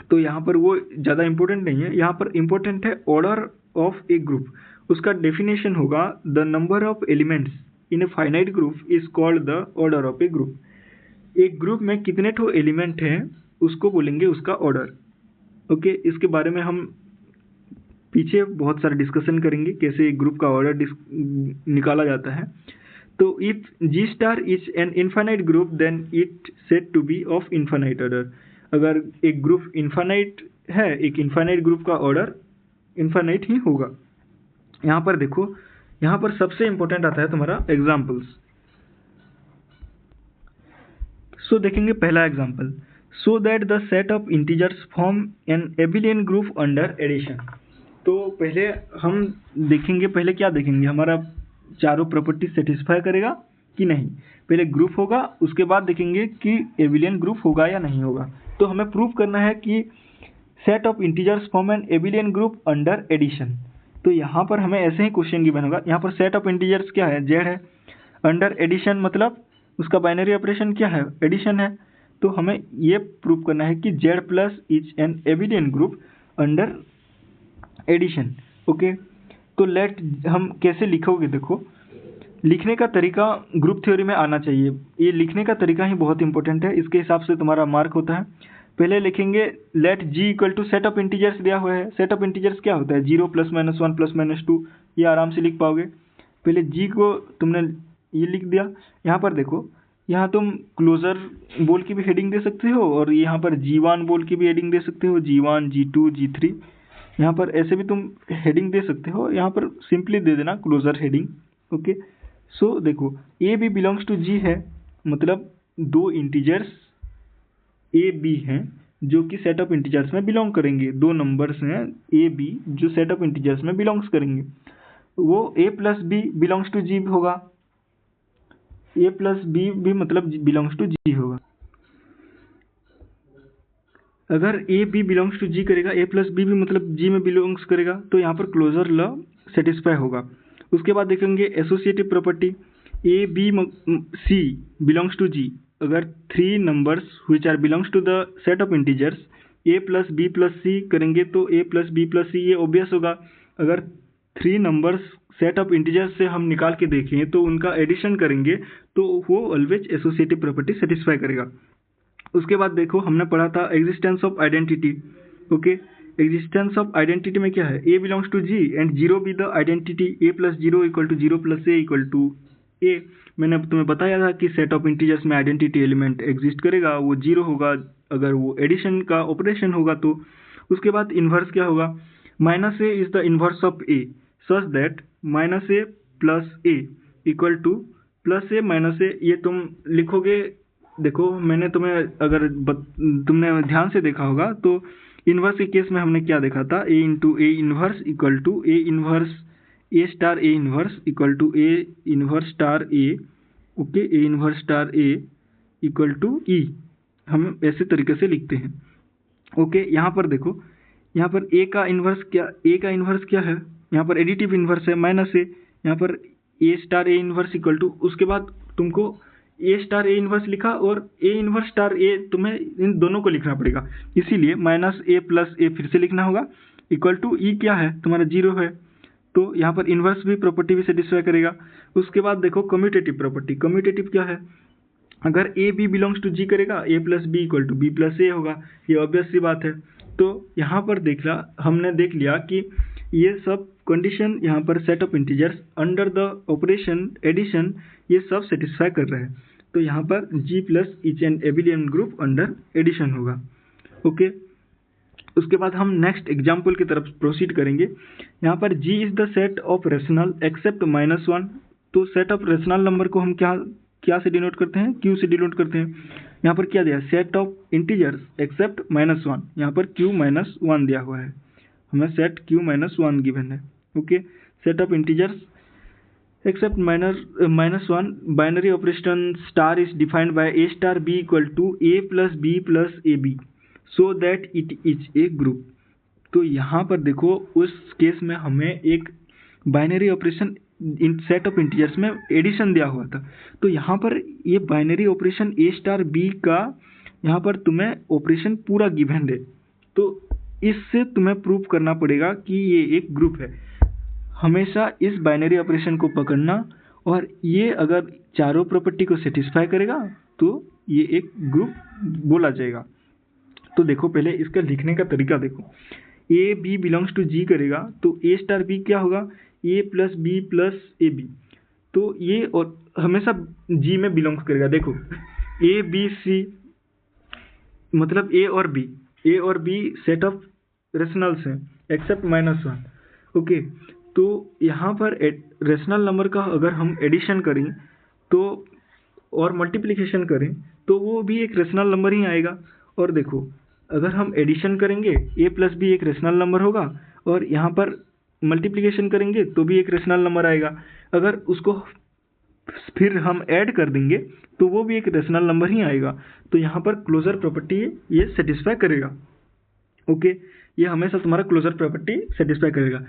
तो यहाँ पर वो ज़्यादा इंपॉर्टेंट नहीं है, यहाँ पर इंपॉर्टेंट है ऑर्डर ऑफ ए ग्रुप। उसका डेफिनेशन होगा the number of elements in a finite group is called the order of A group. एक ग्रुप में कितने ठो एलिमेंट हैं उसको बोलेंगे उसका ऑर्डर। ओके, इसके बारे में हम पीछे बहुत सारा डिस्कशन करेंगे कैसे एक ग्रुप का ऑर्डर निकाला जाता है। तो if G star is an infinite group then it said to be of infinite order. अगर एक ग्रुप इनफाइनाइट है, एक इनफाइनाइट ग्रुप का ऑर्डर इनफाइनाइट ही होगा। यहाँ पर देखो, यहाँ पर सबसे इंपॉर्टेंट आता है तुम्हारा एग्जाम्पल्स। सो देखेंगे पहला example, so that the set of integers form an abelian group under addition. तो पहले हम देखेंगे, पहले क्या देखेंगे, हमारा चारों प्रॉपर्टी सेटिस्फाई करेगा कि नहीं। पहले ग्रुप होगा, उसके बाद देखेंगे कि एबिलियन ग्रुप होगा या नहीं होगा। तो हमें प्रूव करना है कि set of integers form an abelian group under addition. तो यहाँ पर हमें ऐसे ही क्वेश्चन गिवन होगा, यहाँ पर सेट ऑफ इंटीजर्स क्या है, जेड है, अंडर एडिशन मतलब उसका बाइनरी ऑपरेशन क्या है, एडिशन है। तो हमें ये प्रूव करना है कि Z plus is an abelian group under addition. Okay, तो लेट हम कैसे लिखोगे, देखो लिखने का तरीका ग्रुप थ्योरी में आना चाहिए। ये लिखने का तरीका ही बहुत इंपॉर्टेंट है, इसके हिसाब से तुम्हारा मार्क होता है। पहले लिखेंगे let G equal to set of integers दिया हुआ है। सेट ऑफ इंटीजर्स क्या होता है, 0 + -1 + -2, ये आराम से लिख पाओगे। पहले जी को तुमने ये लिख दिया। यहाँ पर देखो, यहाँ तुम क्लोजर बोल की भी हेडिंग दे सकते हो और यहाँ पर G1 बोल की भी हेडिंग दे सकते हो, G1 G2 G3, यहाँ पर ऐसे भी तुम हेडिंग दे सकते हो। यहाँ पर सिंपली दे देना क्लोजर हेडिंग। ओके, सो देखो A B belongs to G है, मतलब दो इंटीजर्स ए बी हैं जो कि सेट ऑफ इंटीजर्स में बिलोंग करेंगे। दो नंबर्स हैं ए बी जो सेट ऑफ इंटीजर्स में बिलोंग्स करेंगे, वो ए प्लस बी बिलोंग्स टू जी होगा। ए प्लस बी भी मतलब बिलोंग्स टू जी होगा। अगर A B belongs to G करेगा, ए प्लस बी भी मतलब जी में बिलोंग्स करेगा, तो यहाँ पर क्लोजर लॉ सेटिस्फाई होगा। उसके बाद देखेंगे associative property, a B C belongs to G. अगर 3 numbers which are belongs to the set of integers a plus B plus c करेंगे तो ए प्लस बी प्लस सी, ये ऑब्वियस होगा। अगर 3 नंबर्स सेट ऑफ इंटीजर्स से हम निकाल के देखें तो उनका एडिशन करेंगे तो वो ऑलवेज एसोसिएटिव प्रॉपर्टी सेटिस्फाई करेगा। उसके बाद देखो हमने पढ़ा था existence of identity. Okay, existence of identity में क्या है, a belongs to G and zero be the identity a plus zero equal to zero plus A equal to a. मैंने तुम्हें बताया था कि सेट ऑफ इंटीजर्स में आइडेंटिटी एलिमेंट एग्जिस्ट करेगा, वो जीरो होगा अगर वो एडिशन का ऑपरेशन होगा तो। उसके बाद इन्वर्स क्या होगा, minus a is the inverse of a such that minus a plus A equal to plus A minus a. ये तुम लिखोगे, देखो मैंने तुम्हें अगर तुमने ध्यान से देखा होगा तो इन्वर्स के केस में हमने क्या देखा था, a into A inverse equal to A inverse A star A inverse equal to A inverse star a. Okay, a inverse star A equal to e, हम ऐसे तरीके से लिखते हैं। ओके, यहाँ पर देखो, यहाँ पर ए का इन्वर्स क्या है, यहाँ पर एडिटिव इन्वर्स है माइनस ए, यहाँ पर ए star A inverse equal to, उसके बाद तुमको ए स्टार ए इन्वर्स लिखा और ए इन्वर्स स्टार ए, तुम्हें इन दोनों को लिखना पड़ेगा, इसीलिए माइनस ए प्लस ए फिर से लिखना होगा इक्वल टू ई क्या है तुम्हारा जीरो है, तो यहाँ पर इन्वर्स भी प्रॉपर्टी भी सेटिस्फाई करेगा। उसके बाद देखो कम्यूटेटिव प्रॉपर्टी, कम्यूटेटिव क्या है, अगर A B belongs to G करेगा a plus b equal to B plus a होगा, ये ऑब्वियस सी बात है। तो यहाँ पर हमने देख लिया कि ये सब कंडीशन यहाँ पर set of integers under the operation addition ये सब सेटिस्फाई कर रहे हैं, तो यहाँ पर G plus each and abelian group under addition होगा। ओके, उसके बाद हम नेक्स्ट एग्जाम्पल की तरफ प्रोसीड करेंगे। यहाँ पर G is the set of rational except minus one, तो सेट ऑफ रेशनल नंबर को हम क्या से डिनोट करते हैं, क्यू से डिनोट करते हैं। यहाँ पर क्या दिया, set of integers except minus one, यहाँ पर क्यू माइनस वन दिया हुआ है, हमें set Q minus one given है। Okay, set of integers except minus one, binary operation star is defined by a star B equal to A plus A b so that it is a group. तो यहाँ पर देखो उस केस में हमें एक binary operation in set of integers में एडिशन दिया हुआ था, तो यहाँ पर ये बाइनरी ऑपरेशन ए स्टार बी का यहाँ पर तुम्हें ऑपरेशन पूरा गिवन है, तो इससे तुम्हें प्रूव करना पड़ेगा कि ये एक ग्रुप है। हमेशा इस बाइनरी ऑपरेशन को पकड़ना, और ये अगर चारों प्रॉपर्टी को सेटिस्फाई करेगा तो ये एक ग्रुप बोला जाएगा। तो देखो पहले इसका लिखने का तरीका देखो, A B belongs to G करेगा तो ए स्टार बी क्या होगा, ए प्लस ए बी, तो ये और हमेशा जी में बिलोंग्स करेगा। देखो ए बी सी मतलब ए और बी सेट ऑफ रेशनल्स हैं एक्सेप्ट माइनस वन। ओके, तो यहाँ पर रेशनल नंबर का अगर हम एडिशन करें तो और मल्टीप्लिकेशन करें तो वो भी एक रेशनल नंबर ही आएगा। और देखो अगर हम एडिशन करेंगे ए प्लस बी एक रेशनल नंबर होगा, और यहाँ पर मल्टीप्लिकेशन करेंगे तो भी एक रेशनल नंबर आएगा। अगर उसको फिर हम ऐड कर देंगे तो वो भी एक रेशनल नंबर ही आएगा। तो यहाँ पर क्लोजर प्रॉपर्टी ये सेटिस्फाई करेगा। ओके, ये हमेशा तुम्हारा क्लोजर प्रॉपर्टी सेटिस्फाई करेगा।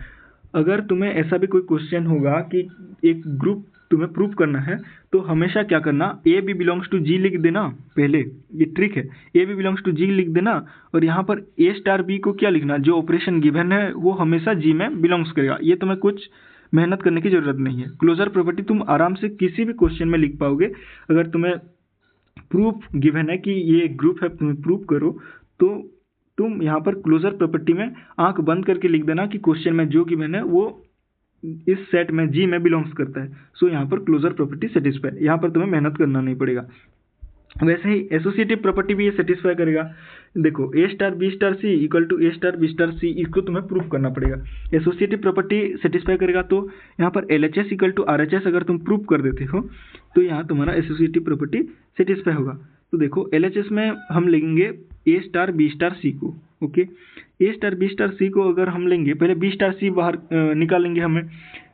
अगर तुम्हें ऐसा भी कोई क्वेश्चन होगा कि एक ग्रुप तुम्हें प्रूव करना है तो हमेशा क्या करना, ए बी बिलोंग्स टू जी लिख देना, पहले ये ट्रिक है, ए बी बिलोंग्स टू जी लिख देना, और यहाँ पर ए स्टार बी को क्या लिखना, जो ऑपरेशन गिवन है वो हमेशा जी में बिलोंग्स करेगा। ये तुम्हें कुछ मेहनत करने की जरूरत नहीं है, क्लोजर प्रॉपर्टी तुम आराम से किसी भी क्वेश्चन में लिख पाओगे। अगर तुम्हें प्रूफ गिवन है कि ये ग्रुप है, तुम्हें प्रूव करो, तो तुम यहाँ पर क्लोजर प्रॉपर्टी में आंख बंद करके लिख देना कि क्वेश्चन में जो गिवन है वो इस सेट में जी में बिलोंग्स करता है। सो यहाँ पर क्लोजर प्रॉपर्टी सेटिस्फाई, यहाँ पर तुम्हें मेहनत करना नहीं पड़ेगा। वैसे ही एसोसिएटिव प्रॉपर्टी भी ये सेटिस्फाई करेगा। देखो a star B star C equal to A star B star c, इसको तुम्हें प्रूफ करना पड़ेगा। एसोसिएटिव प्रॉपर्टी सेटिस्फाई करेगा तो यहाँ पर L H S equal to R H S अगर तुम प्रूफ कर देते हो तो यहाँ तुम्हारा एसोसिएटिव प्रॉपर्टी सेटिस्फाई होगा। तो देखो एल एच एस में हम लेंगे ए स्टार बी स्टार सी को। ओके, ए स्टार बी स्टार सी को अगर हम लेंगे, पहले बी स्टार सी बाहर निकालेंगे, हमें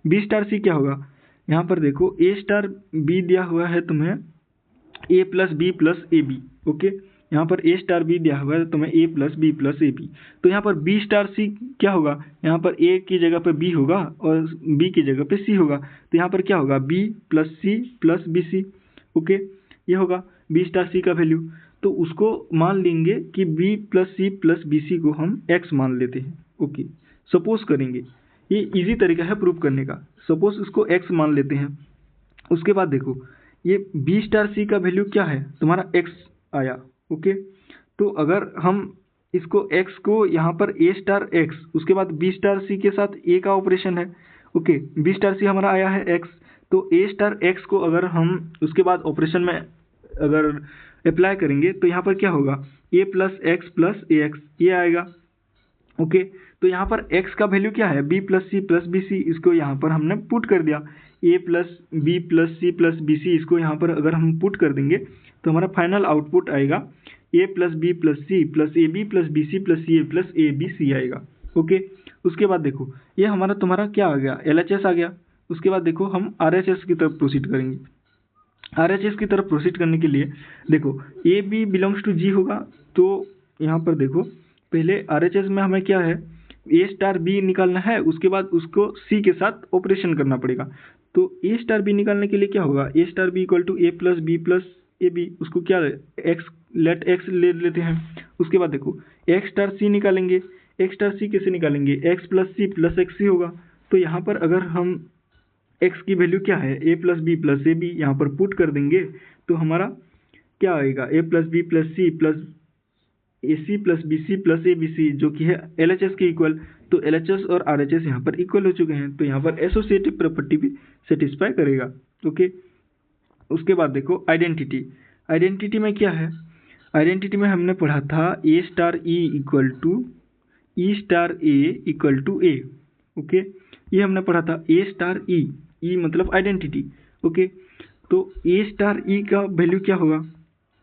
बी स्टार सी क्या होगा, यहाँ पर देखो ए स्टार बी दिया हुआ है तुम्हें ए प्लस ए बी। ओके, यहाँ पर ए स्टार बी दिया हुआ है तुम्हें ए प्लस ए बी, तो यहाँ पर बी स्टार सी क्या होगा, यहाँ पर ए की जगह पे बी होगा और बी की जगह पे सी होगा, तो यहाँ पर क्या होगा बी प्लस सी प्लस बी सी। ओके, ये होगा बी स्टार सी का वैल्यू, तो उसको मान लेंगे कि बी प्लस सी को हम एक्स मान लेते हैं। ओके, सपोज करेंगे, ये इजी तरीका है प्रूव करने का, सपोज इसको एक्स मान लेते हैं। उसके बाद देखो ये बी स्टार सी का वैल्यू क्या है, तुम्हारा एक्स आया। ओके, तो अगर हम इसको एक्स को यहाँ पर ए स्टार एक्स, उसके बाद बी स्टार सी के साथ ए का ऑपरेशन है। ओके, बी स्टार सी हमारा आया है एक्स, तो ए स्टार एक्स को अगर हम उसके बाद ऑपरेशन में अगर अप्लाई करेंगे तो यहाँ पर क्या होगा, ए प्लस एक्स ये आएगा। ओके, तो यहाँ पर x का वैल्यू क्या है, b प्लस बी सी, इसको यहाँ पर हमने पुट कर दिया। a plus B plus C plus B C, इसको यहाँ पर अगर हम पुट कर देंगे तो हमारा फाइनल आउटपुट आएगा a plus B plus C plus A B plus B C plus C A plus A B C आएगा। ओके, उसके बाद देखो ये हमारा तुम्हारा क्या आ गया, LHS आ गया। उसके बाद देखो हम RHS की तरफ प्रोसीड करेंगे। RHS की तरफ प्रोसीड करने के लिए देखो ए बी बिलोंग्स टू जी होगा, तो यहाँ पर देखो पहले RHS में हमें क्या है, ए स्टार बी निकालना है, उसके बाद उसको सी के साथ ऑपरेशन करना पड़ेगा। तो ए स्टार बी निकालने के लिए क्या होगा, a star B equal to A plus B plus A b, उसको क्या एक्स लेट एक्स ले लेते हैं। उसके बाद देखो एक्स स्टार सी निकालेंगे, एक्स स्टार सी कैसे निकालेंगे, एक्स प्लस सी प्लस एक्स सी होगा। तो यहाँ पर अगर हम एक्स की वैल्यू क्या है, a plus B plus A b, यहाँ पर पुट कर देंगे तो हमारा क्या आएगा, a plus B plus C plus a c plus B C plus A B c, जो कि है LHS के इक्वल। तो LHS और RHS यहाँ पर इक्वल हो चुके हैं, तो यहाँ पर एसोसिएटिव प्रॉपर्टी भी सेटिस्फाई करेगा। ओके, उसके बाद देखो आइडेंटिटी। आइडेंटिटी में क्या है, आइडेंटिटी में हमने पढ़ा था a star e equal to e star A equal to a. Okay, ये हमने पढ़ा था ए स्टार ई मतलब आइडेंटिटी। ओके, तो ए स्टार ई का वैल्यू क्या होगा,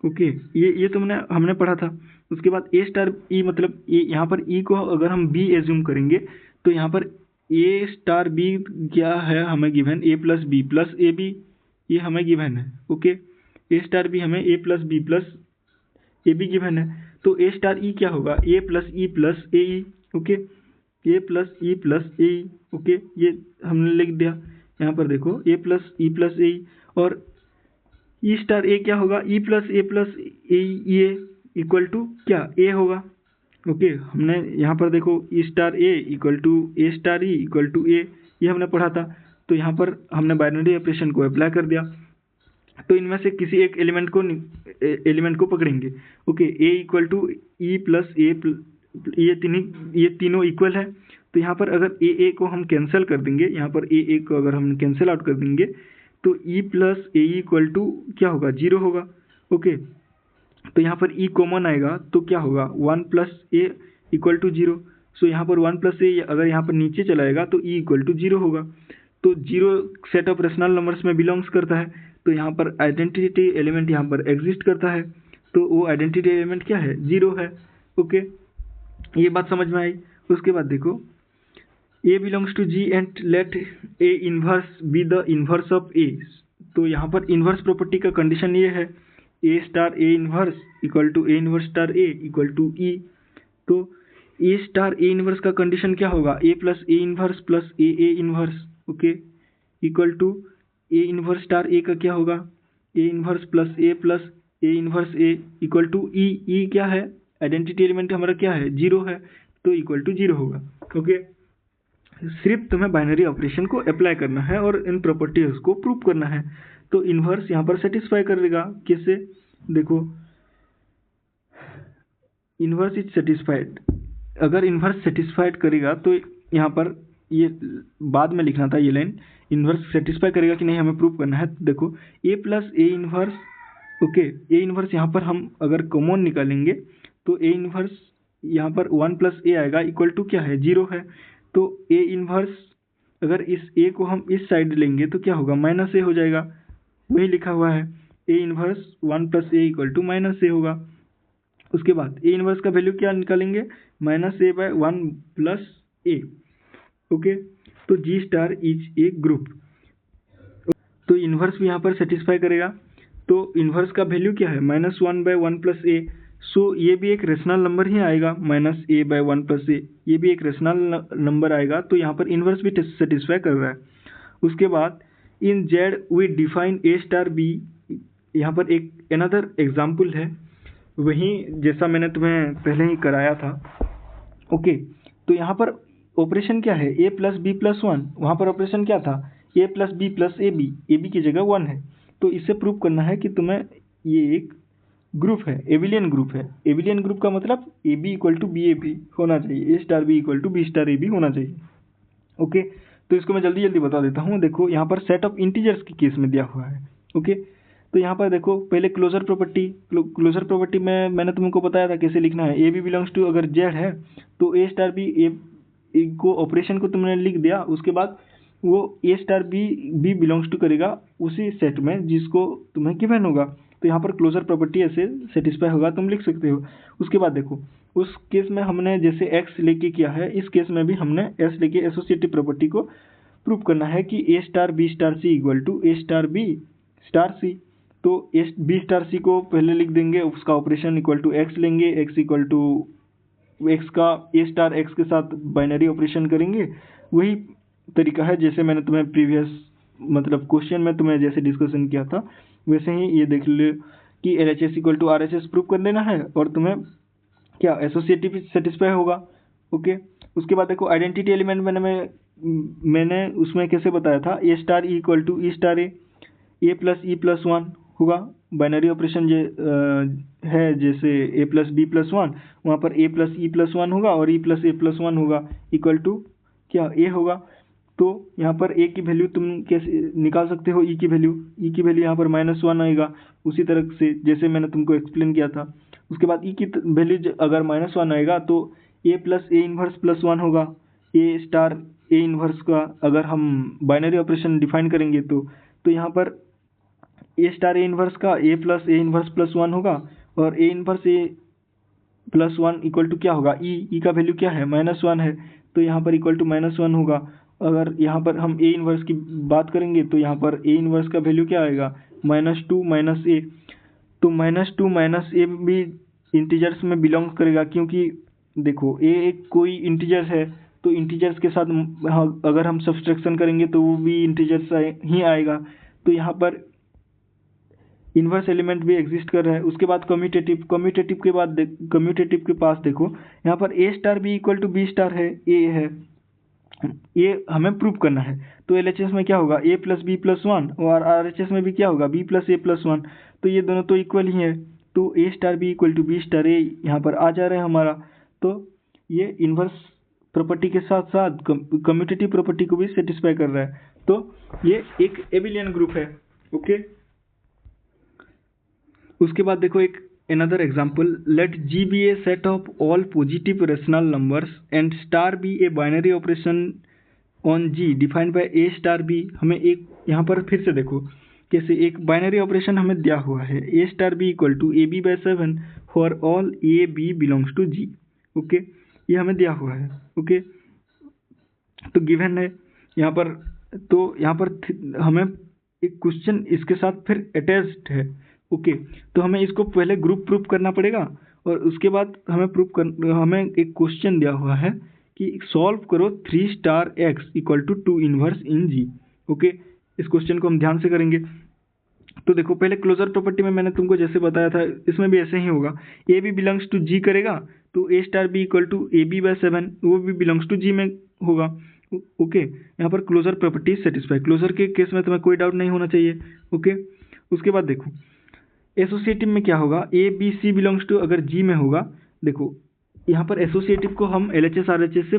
ओके ये तो हमने पढ़ा था। उसके बाद ए स्टार ई मतलब ए, यहाँ पर ई को अगर हम बी एज्यूम करेंगे तो यहाँ पर ए स्टार बी क्या है हमें given, a plus B plus A b, ये हमें गिवन है। ओके, ए स्टार बी हमें a plus B plus A b given है, तो ए स्टार ई क्या होगा, ए plus e plus a E. Okay, a plus e plus a E. Okay, ये हमने लिख दिया। यहाँ पर देखो ए प्लस ई प्लस ए, और ई स्टार ए क्या होगा, e plus A equal to क्या, ए होगा। ओके, हमने यहाँ पर देखो e star A equal to A star e equal to a, ये हमने पढ़ा था। तो यहाँ पर हमने बाइनरी ऑपरेशन को अप्लाई कर दिया, तो इनमें से किसी एक एलिमेंट को पकड़ेंगे। Okay, a equal to e plus a, ये तीनों इक्वल है। तो यहाँ पर अगर ए को हम कैंसिल कर देंगे, यहाँ पर ए को अगर हम कैंसिल आउट कर देंगे तो E plus A equal to क्या होगा, 0 होगा। ओके, तो यहाँ पर ई कॉमन आएगा तो क्या होगा, 1 प्लस ए इक्वल टू 0। सो यहाँ पर 1 प्लस ए अगर यहाँ पर नीचे चलाएगा तो ई इक्वल टू 0 होगा। तो 0 सेट ऑफ रेशनल नंबर्स में बिलोंग्स करता है, तो यहाँ पर आइडेंटिटी एलिमेंट यहाँ पर एग्जिस्ट करता है, तो वो आइडेंटिटी एलिमेंट क्या है, 0 है। ओके, ये बात समझ में आई। उसके बाद देखो a belongs to G and let a inverse be the inverse of ए। तो यहाँ पर इन्वर्स प्रॉपर्टी का कंडीशन ये है, ए star A inverse equal to A inverse star A equal to e. तो ए स्टार ए इन्वर्स का कंडीशन क्या होगा, ए plus A inverse plus A inverse. Okay, equal to A inverse star a का क्या होगा, a inverse plus A inverse A equal to ई क्या है, आइडेंटिटी एलिमेंट हमारा क्या है, 0 है, तो इक्वल टू 0 होगा। ओके, सिर्फ तुम्हें बाइनरी ऑपरेशन को अप्लाई करना है और इन प्रॉपर्टीज को प्रूव करना है। तो इन्वर्स यहाँ पर सेटिस्फाई करेगा, कैसे देखो, इन्वर्स इज सेटिस्फाइड। अगर इन्वर्स सेटिस्फाइड करेगा तो यहाँ पर ये बाद में लिखना था, ये लाइन इन्वर्स सेटिस्फाई करेगा कि नहीं हमें प्रूव करना है। तो देखो ए plus A inverse, okay, a inverse यहाँ पर हम अगर कॉमन निकालेंगे तो ए इन्वर्स यहाँ पर 1 प्लस ए आएगा इक्वल टू क्या है, 0 है। तो ए इन्वर्स अगर इस ए को हम इस साइड लेंगे तो क्या होगा, माइनस ए हो जाएगा, वही लिखा हुआ है, a inverse 1 plus A equal to minus a होगा। उसके बाद ए इन्वर्स का वैल्यू क्या निकालेंगे, minus a by 1 plus a. Okay, तो G star is a group. तो इन्वर्स भी यहाँ पर सेटिस्फाई करेगा, तो इन्वर्स का वैल्यू क्या है, -1 बाय 1 प्लस ए। सो ये भी एक रेशनल नंबर ही आएगा, -a बाय 1 प्लस ए, ये भी एक रेशनल नंबर आएगा, तो यहाँ पर इन्वर्स भी सेटिस्फाई कर रहा है। उसके बाद in Z we define a star b, यहाँ पर एक अनदर एग्जाम्पल है, वही जैसा मैंने तुम्हें पहले ही कराया था। ओके, तो यहाँ पर ऑपरेशन क्या है, ए प्लस बी प्लस 1, वहाँ पर ऑपरेशन क्या था, a plus B plus A b की जगह 1 है। तो इससे प्रूव करना है कि तुम्हें ये एक ग्रुप है, एबिलियन ग्रुप है। एबिलियन ग्रुप का मतलब a B equal to B a b होना चाहिए, a star B equal to B star a b होना चाहिए। ओके, तो इसको मैं जल्दी जल्दी बता देता हूँ। देखो यहाँ पर सेट ऑफ इंटीजर्स के केस में दिया हुआ है। ओके, तो यहाँ पर देखो पहले क्लोजर प्रॉपर्टी में मैंने तुमको बताया था कैसे लिखना है। ए बी बिलोंग्स टू अगर जेड है तो ए स्टार बी ए को ऑपरेशन को तुमने लिख दिया, उसके बाद वो ए स्टार बी बिलोंग्स टू करेगा उसी सेट में जिसको तुम्हें गिवन होगा। तो यहाँ पर क्लोजर प्रॉपर्टी ऐसे सेटिस्फाई होगा, तुम लिख सकते हो। उसके बाद देखो उस केस में हमने जैसे एक्स लेके किया है, इस केस में भी हमने एस लेके एसोसिएटिव प्रॉपर्टी को प्रूव करना है कि a star B star C equal to A star B star c. तो ए बी स्टार सी को पहले लिख देंगे, उसका ऑपरेशन इक्वल टू एक्स लेंगे, एक्स इक्वल टू एक्स का ए स्टार एक्स के साथ बाइनरी ऑपरेशन करेंगे। वही तरीका है जैसे मैंने तुम्हें प्रीवियस मतलब क्वेश्चन में तुम्हें जैसे डिस्कशन किया था, वैसे ही ये देख लो कि L H S equal to R H S prove कर देना है और तुम्हें क्या एसोसिएटिव सेटिस्फाई होगा। ओके, उसके बाद देखो आइडेंटिटी एलिमेंट मैंने उसमें कैसे बताया था, a star e equal to e star a plus e plus one होगा। बाइनरी ऑपरेशन है जैसे a plus B plus one, वहाँ पर a plus e plus one होगा और e plus a plus one होगा इक्वल टू क्या ए होगा। तो यहाँ पर ए की वैल्यू तुम कैसे निकाल सकते हो, ई की वैल्यू यहाँ पर -1 आएगा, उसी तरह से जैसे मैंने तुमको एक्सप्लेन किया था। उसके बाद ई की वैल्यू अगर -1 आएगा तो a plus A inverse plus one होगा। ए स्टार ए इन्वर्स का अगर हम बाइनरी ऑपरेशन डिफाइन करेंगे तो यहाँ पर ए स्टार ए इन्वर्स का a plus A inverse plus one होगा और ए inverse a plus one equal to क्या होगा, ई का वैल्यू क्या है -1 है, तो यहाँ पर इक्वल टू -1 होगा। अगर यहाँ पर हम ए इन्वर्स की बात करेंगे तो यहाँ पर ए इन्वर्स का वैल्यू क्या आएगा, -2 -a। तो -2 -a भी इंटीजर्स में बिलोंग करेगा, क्योंकि देखो ए एक कोई इंटीजर्स है तो इंटीजर्स के साथ अगर हम सब्सट्रैक्शन करेंगे तो वो भी इंटीजर्स ही आएगा। तो यहाँ पर इन्वर्स एलिमेंट भी एग्जिस्ट कर रहा है। उसके बाद कम्यूटेटिव के पास देखो यहाँ पर ए star B equal to B star है, ए है, ये हमें प्रूव करना है। तो एलएचएस में क्या होगा, ए प्लस बी प्लस वन, और आरएचएस में भी क्या होगा, B plus a plus one. तो ये दोनों तो इक्वल ही है, तो a star B equal to B star a यहाँ पर आ जा रहा है हमारा। तो ये इन्वर्स प्रॉपर्टी के साथ साथ कम्यूटेटिव प्रॉपर्टी को भी सेटिस्फाई कर रहा है। तो ये एक एबिलियन ग्रुप है। ओके, उसके बाद देखो एक another example, let G be a set of all positive rational numbers and star be a binary operation on G defined by a star b। हमें एक यहाँ पर फिर से देखो कैसे एक बाइनरी ऑपरेशन हमें दिया हुआ है, a star b equal to A B by 7 for all A B belongs to G। Okay, ये हमें दिया हुआ है। ओके, तो गिवन है यहाँ पर, तो यहाँ पर हमें एक क्वेश्चन इसके साथ फिर अटैच्ड है। ओके, तो हमें इसको पहले ग्रुप प्रूफ करना पड़ेगा और उसके बाद हमें एक क्वेश्चन दिया हुआ है कि सॉल्व करो 3 star X equal to 2 inverse in G. Okay, इस क्वेश्चन को हम ध्यान से करेंगे। तो देखो पहले क्लोजर प्रॉपर्टी में मैंने तुमको जैसे बताया था, इसमें भी ऐसे ही होगा, A B belongs to G करेगा तो a star B equal to A B by 7 वो भी बिलोंग्स टू जी में होगा। ओके, यहाँ पर क्लोजर प्रॉपर्टी सेटिस्फाई, क्लोजर के केस में तुम्हें कोई डाउट नहीं होना चाहिए। ओके, उसके बाद देखो एसोसिएटिव में क्या होगा, A B C belongs to अगर जी में होगा, देखो यहाँ पर एसोसिएटिव को हम L H S R H S से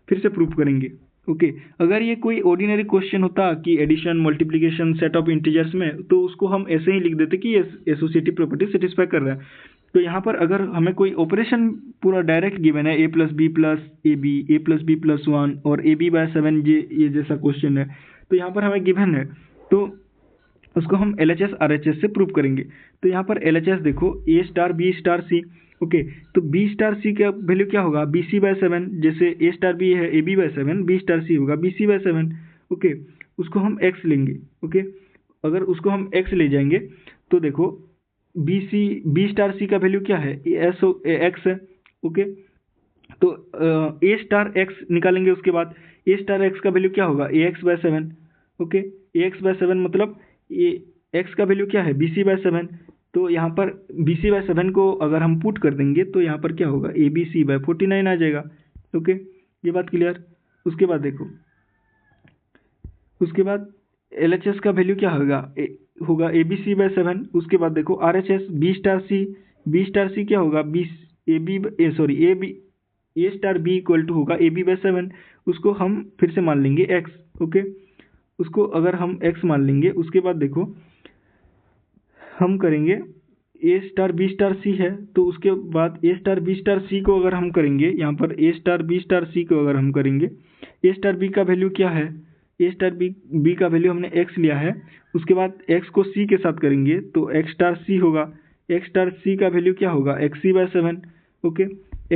फिर से प्रूफ करेंगे। ओके, अगर ये कोई ऑर्डिनरी क्वेश्चन होता कि addition multiplication set of integers में, तो उसको हम ऐसे ही लिख देते कि ये एसोसिएटिव प्रॉपर्टी सेटिस्फाई कर रहा है। तो यहाँ पर अगर हमें कोई ऑपरेशन पूरा डायरेक्ट गिवन है, a plus B plus A b, a plus B plus 1 और ए बी बाय 7 ये जैसा क्वेश्चन है, तो यहाँ पर हमें गिवन है तो उसको हम L H S R H S से प्रूव करेंगे। तो यहाँ पर एल एच एस देखो a star B star C. Okay, तो बी स्टार सी का वैल्यू क्या होगा, बी सी बाय 7, जैसे ए स्टार बी है a b by 7, b star सी होगा बी सी बाय 7। ओके, उसको हम एक्स लेंगे। ओके, अगर उसको हम एक्स ले जाएंगे तो देखो बी स्टार सी का वैल्यू क्या है, एक्स है। ओके, तो ए स्टार एक्स निकालेंगे, उसके बाद ए स्टार एक्स का वैल्यू क्या होगा, ए एक्स बाय 7। ओके, ए एक्स बाय 7 मतलब ये एक्स का वैल्यू क्या है, बी सी बाय 7। तो यहाँ पर बी सी बाय 7 को अगर हम पुट कर देंगे तो यहाँ पर क्या होगा, ए बी सी बाय 49 आ जाएगा। ओके, ये बात क्लियर। उसके बाद देखो उसके बाद एल एच एस का वैल्यू क्या होगा, होगा ए बी सी बाय 7। उसके बाद देखो R H S b star c क्या होगा b a b sorry a b A star B equal to होगा ए बी बाय 7। उसको हम फिर से मान लेंगे एक्स। ओके, उसको अगर हम एक्स मान लेंगे, उसके बाद देखो हम करेंगे ए स्टार बी स्टार सी है, तो उसके बाद ए स्टार बी स्टार सी को अगर हम करेंगे, यहाँ पर ए स्टार बी स्टार सी को अगर हम करेंगे, ए स्टार बी का वैल्यू क्या है, ए स्टार बी का वैल्यू हमने एक्स लिया है। उसके बाद एक्स को सी के साथ करेंगे तो एक्स स्टार सी होगा। एक्स स्टार सी का वैल्यू क्या होगा, एक्स सी बाय 7। ओके,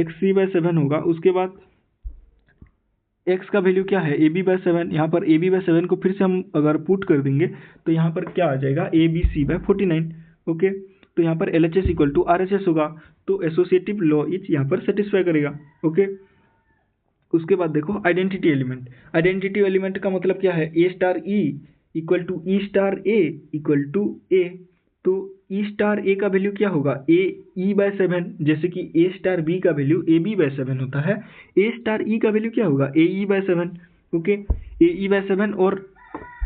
एक्स सी बाय 7 होगा। उसके बाद एक्स का वैल्यू क्या है, ए बी बाय 7। यहाँ पर ए बी बाय 7 को फिर से हम अगर पुट कर देंगे तो यहाँ पर क्या आ जाएगा, A B C by 49। Okay, तो यहाँ पर L H S equal to R H S होगा, तो एसोसिएटिव लॉ इच यहाँ पर सेटिस्फाई करेगा। ओके, उसके बाद देखो आइडेंटिटी एलिमेंट। आइडेंटिटी एलिमेंट का मतलब क्या है, ए star e equal to e star A equal to ए। तो ई स्टार ए का वैल्यू क्या होगा, ए ई बाय 7, जैसे कि ए स्टार बी का वैल्यू ए बी बाय 7 होता है। ए स्टार ई का वैल्यू क्या होगा, a e by 7। Okay, a e by 7 और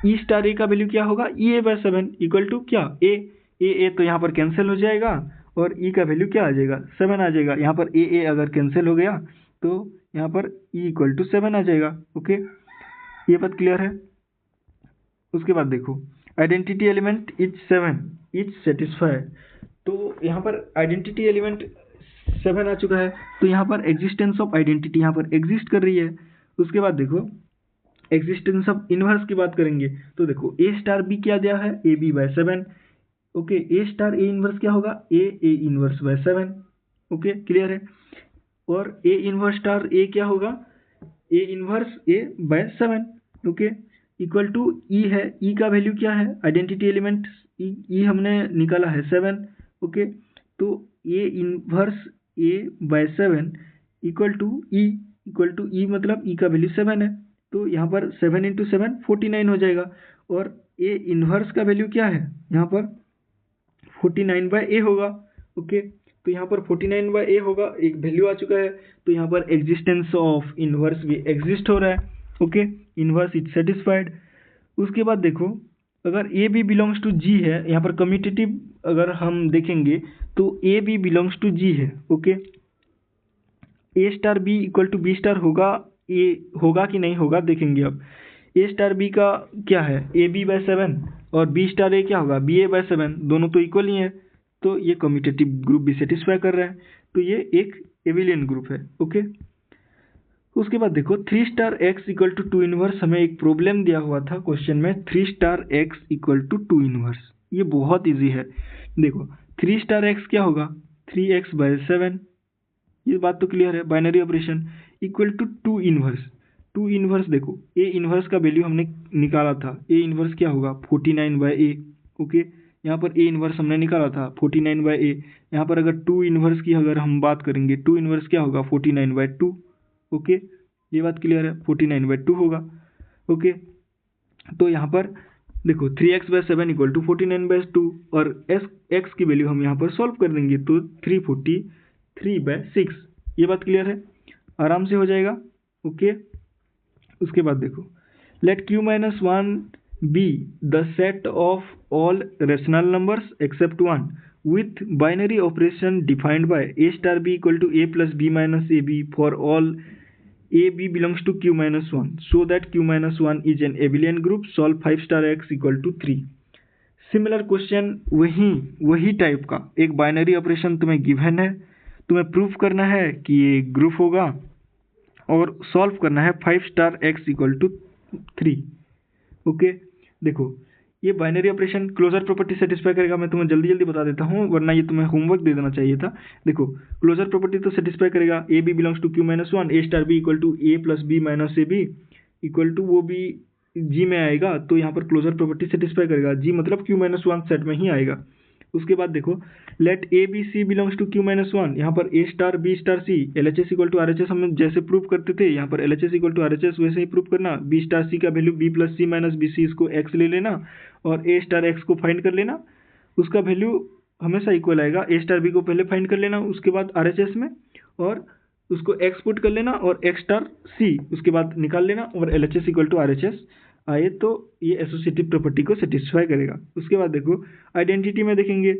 ई स्टार ए का वैल्यू क्या होगा, e a by 7 equal to क्या, ए तो यहाँ पर कैंसिल हो जाएगा और ई का वैल्यू क्या आ जाएगा, 7 आ जाएगा। यहाँ पर ए अगर कैंसिल हो गया तो यहाँ पर ई इक्वल टू 7 आ जाएगा। ओके, ये बात क्लियर है। उसके बाद देखो identity element is 7 is satisfy. तो यहाँ पर आइडेंटिटी एलिमेंट 7 आ चुका है, तो यहाँ पर एग्जिस्टेंस ऑफ आइडेंटिटी यहाँ पर एग्जिस्ट कर रही है। उसके बाद देखो एग्जिस्टेंस ऑफ इनवर्स की बात करेंगे, तो देखो ए स्टार बी क्या दिया है, a b by 7। Okay, A star a inverse क्या होगा, a inverse by 7। Okay, clear है। और ए इनवर्स स्टार ए क्या होगा, a inverse a by 7। Okay, equal to e है, ई का वैल्यू क्या है, आइडेंटिटी एलिमेंट ई हमने निकाला है 7। ओके, तो a inverse a by 7 equal to e मतलब ई का वैल्यू 7 है, तो यहाँ पर 7 इंटू 7 49 हो जाएगा। और ए इनवर्स का वैल्यू क्या है, यहाँ पर 49 बाय ए होगा। ओके, तो यहाँ पर 49 बाय ए होगा, एक वैल्यू आ चुका है। तो यहाँ पर एग्जिस्टेंस ऑफ इनवर्स भी एग्जिस्ट हो रहा है। Okay, inverse is satisfied. उसके बाद देखो अगर A B belongs to G है, यहाँ पर कम्यूटेटिव अगर हम देखेंगे तो A B belongs to G है। Okay, A star B equal to B star होगा, ए होगा कि नहीं होगा देखेंगे। अब ए स्टार बी का क्या है, ए बी बाय 7 और बी स्टार ए क्या होगा, बी ए बाय 7, दोनों तो इक्वल ही है, तो ये कम्यूटेटिव ग्रुप भी सेटिस्फाई कर रहा है, तो ये एक एबिलियन ग्रुप है। ओके, उसके बाद देखो 3 star X equal to 2 inverse, हमें एक प्रॉब्लम दिया हुआ था क्वेश्चन में, 3 star X equal to 2 inverse. ये बहुत इजी है। देखो 3 स्टार एक्स क्या होगा, 3x बाय 7, ये बात तो क्लियर है, binary operation equal to 2 inverse. 2 inverse देखो ए इनवर्स का वैल्यू हमने निकाला था, ए इनवर्स क्या होगा 49 बाय ए। ओके, यहाँ पर ए इनवर्स हमने निकाला था 49 बाय ए। यहाँ पर अगर 2 इनवर्स की अगर हम बात करेंगे, 2 इनवर्स क्या होगा 49 बाय 2। ओके, ये बात क्लियर है, 49 बाय 2 होगा। ओके, तो यहाँ पर देखो 3x bye 7 equal to 49 bye 2 और x की वैल्यू हम यहाँ पर सॉल्व कर देंगे तो 343 बाय 6। ये बात क्लियर है, आराम से हो जाएगा। ओके, उसके बाद देखो let q minus 1 be the set of all rational numbers except 1 with binary operation defined by a star b equal to a plus b minus ab for all a b belongs to q minus 1 so that q minus 1 is an abelian group. Solve 5 star x equal to 3। Similar question वही टाइप का एक बाइनरी ऑपरेशन तुम्हें गिवन है, तुम्हें प्रूफ करना है कि ये ग्रुप होगा और सॉल्व करना है 5 star x equal to 3। Okay, देखो ये binary operation closure property satisfy करेगा। मैं तुम्हें जल्दी बता देता हूँ, वरना ये तुम्हें होमवर्क दे देना चाहिए था। देखो क्लोजर प्रॉपर्टी तो सेटिस्फाई करेगा, A B belongs to Q minus 1, A star B equal to A plus B minus A B equal to वो भी जी में आएगा, तो यहाँ पर क्लोजर प्रॉपर्टी सेटिस्फाई करेगा। जी मतलब क्यू माइनस 1 सेट में ही आएगा। उसके बाद देखो let A B C belongs to Q minus 1, यहाँ पर ए star B star C L H S equal to R H S हम जैसे प्रूव करते थे, यहाँ पर L H S equal to R H S वैसे ही प्रूव करना। बी स्टार सी का value B plus C minus B C, इसको एक्स ले लेना और ए स्टार एक्स को फाइंड कर लेना, उसका वैल्यू हमेशा इक्वल आएगा। ए स्टार बी को पहले फाइंड कर लेना, उसके बाद आर एच एस में, और उसको एक्स पुट कर लेना और एक्स स्टार सी उसके बाद निकाल लेना और L H S equal to R H S आए तो ये एसोसिएटिव प्रॉपर्टी को सेटिस्फाई करेगा। उसके बाद देखो आइडेंटिटी में देखेंगे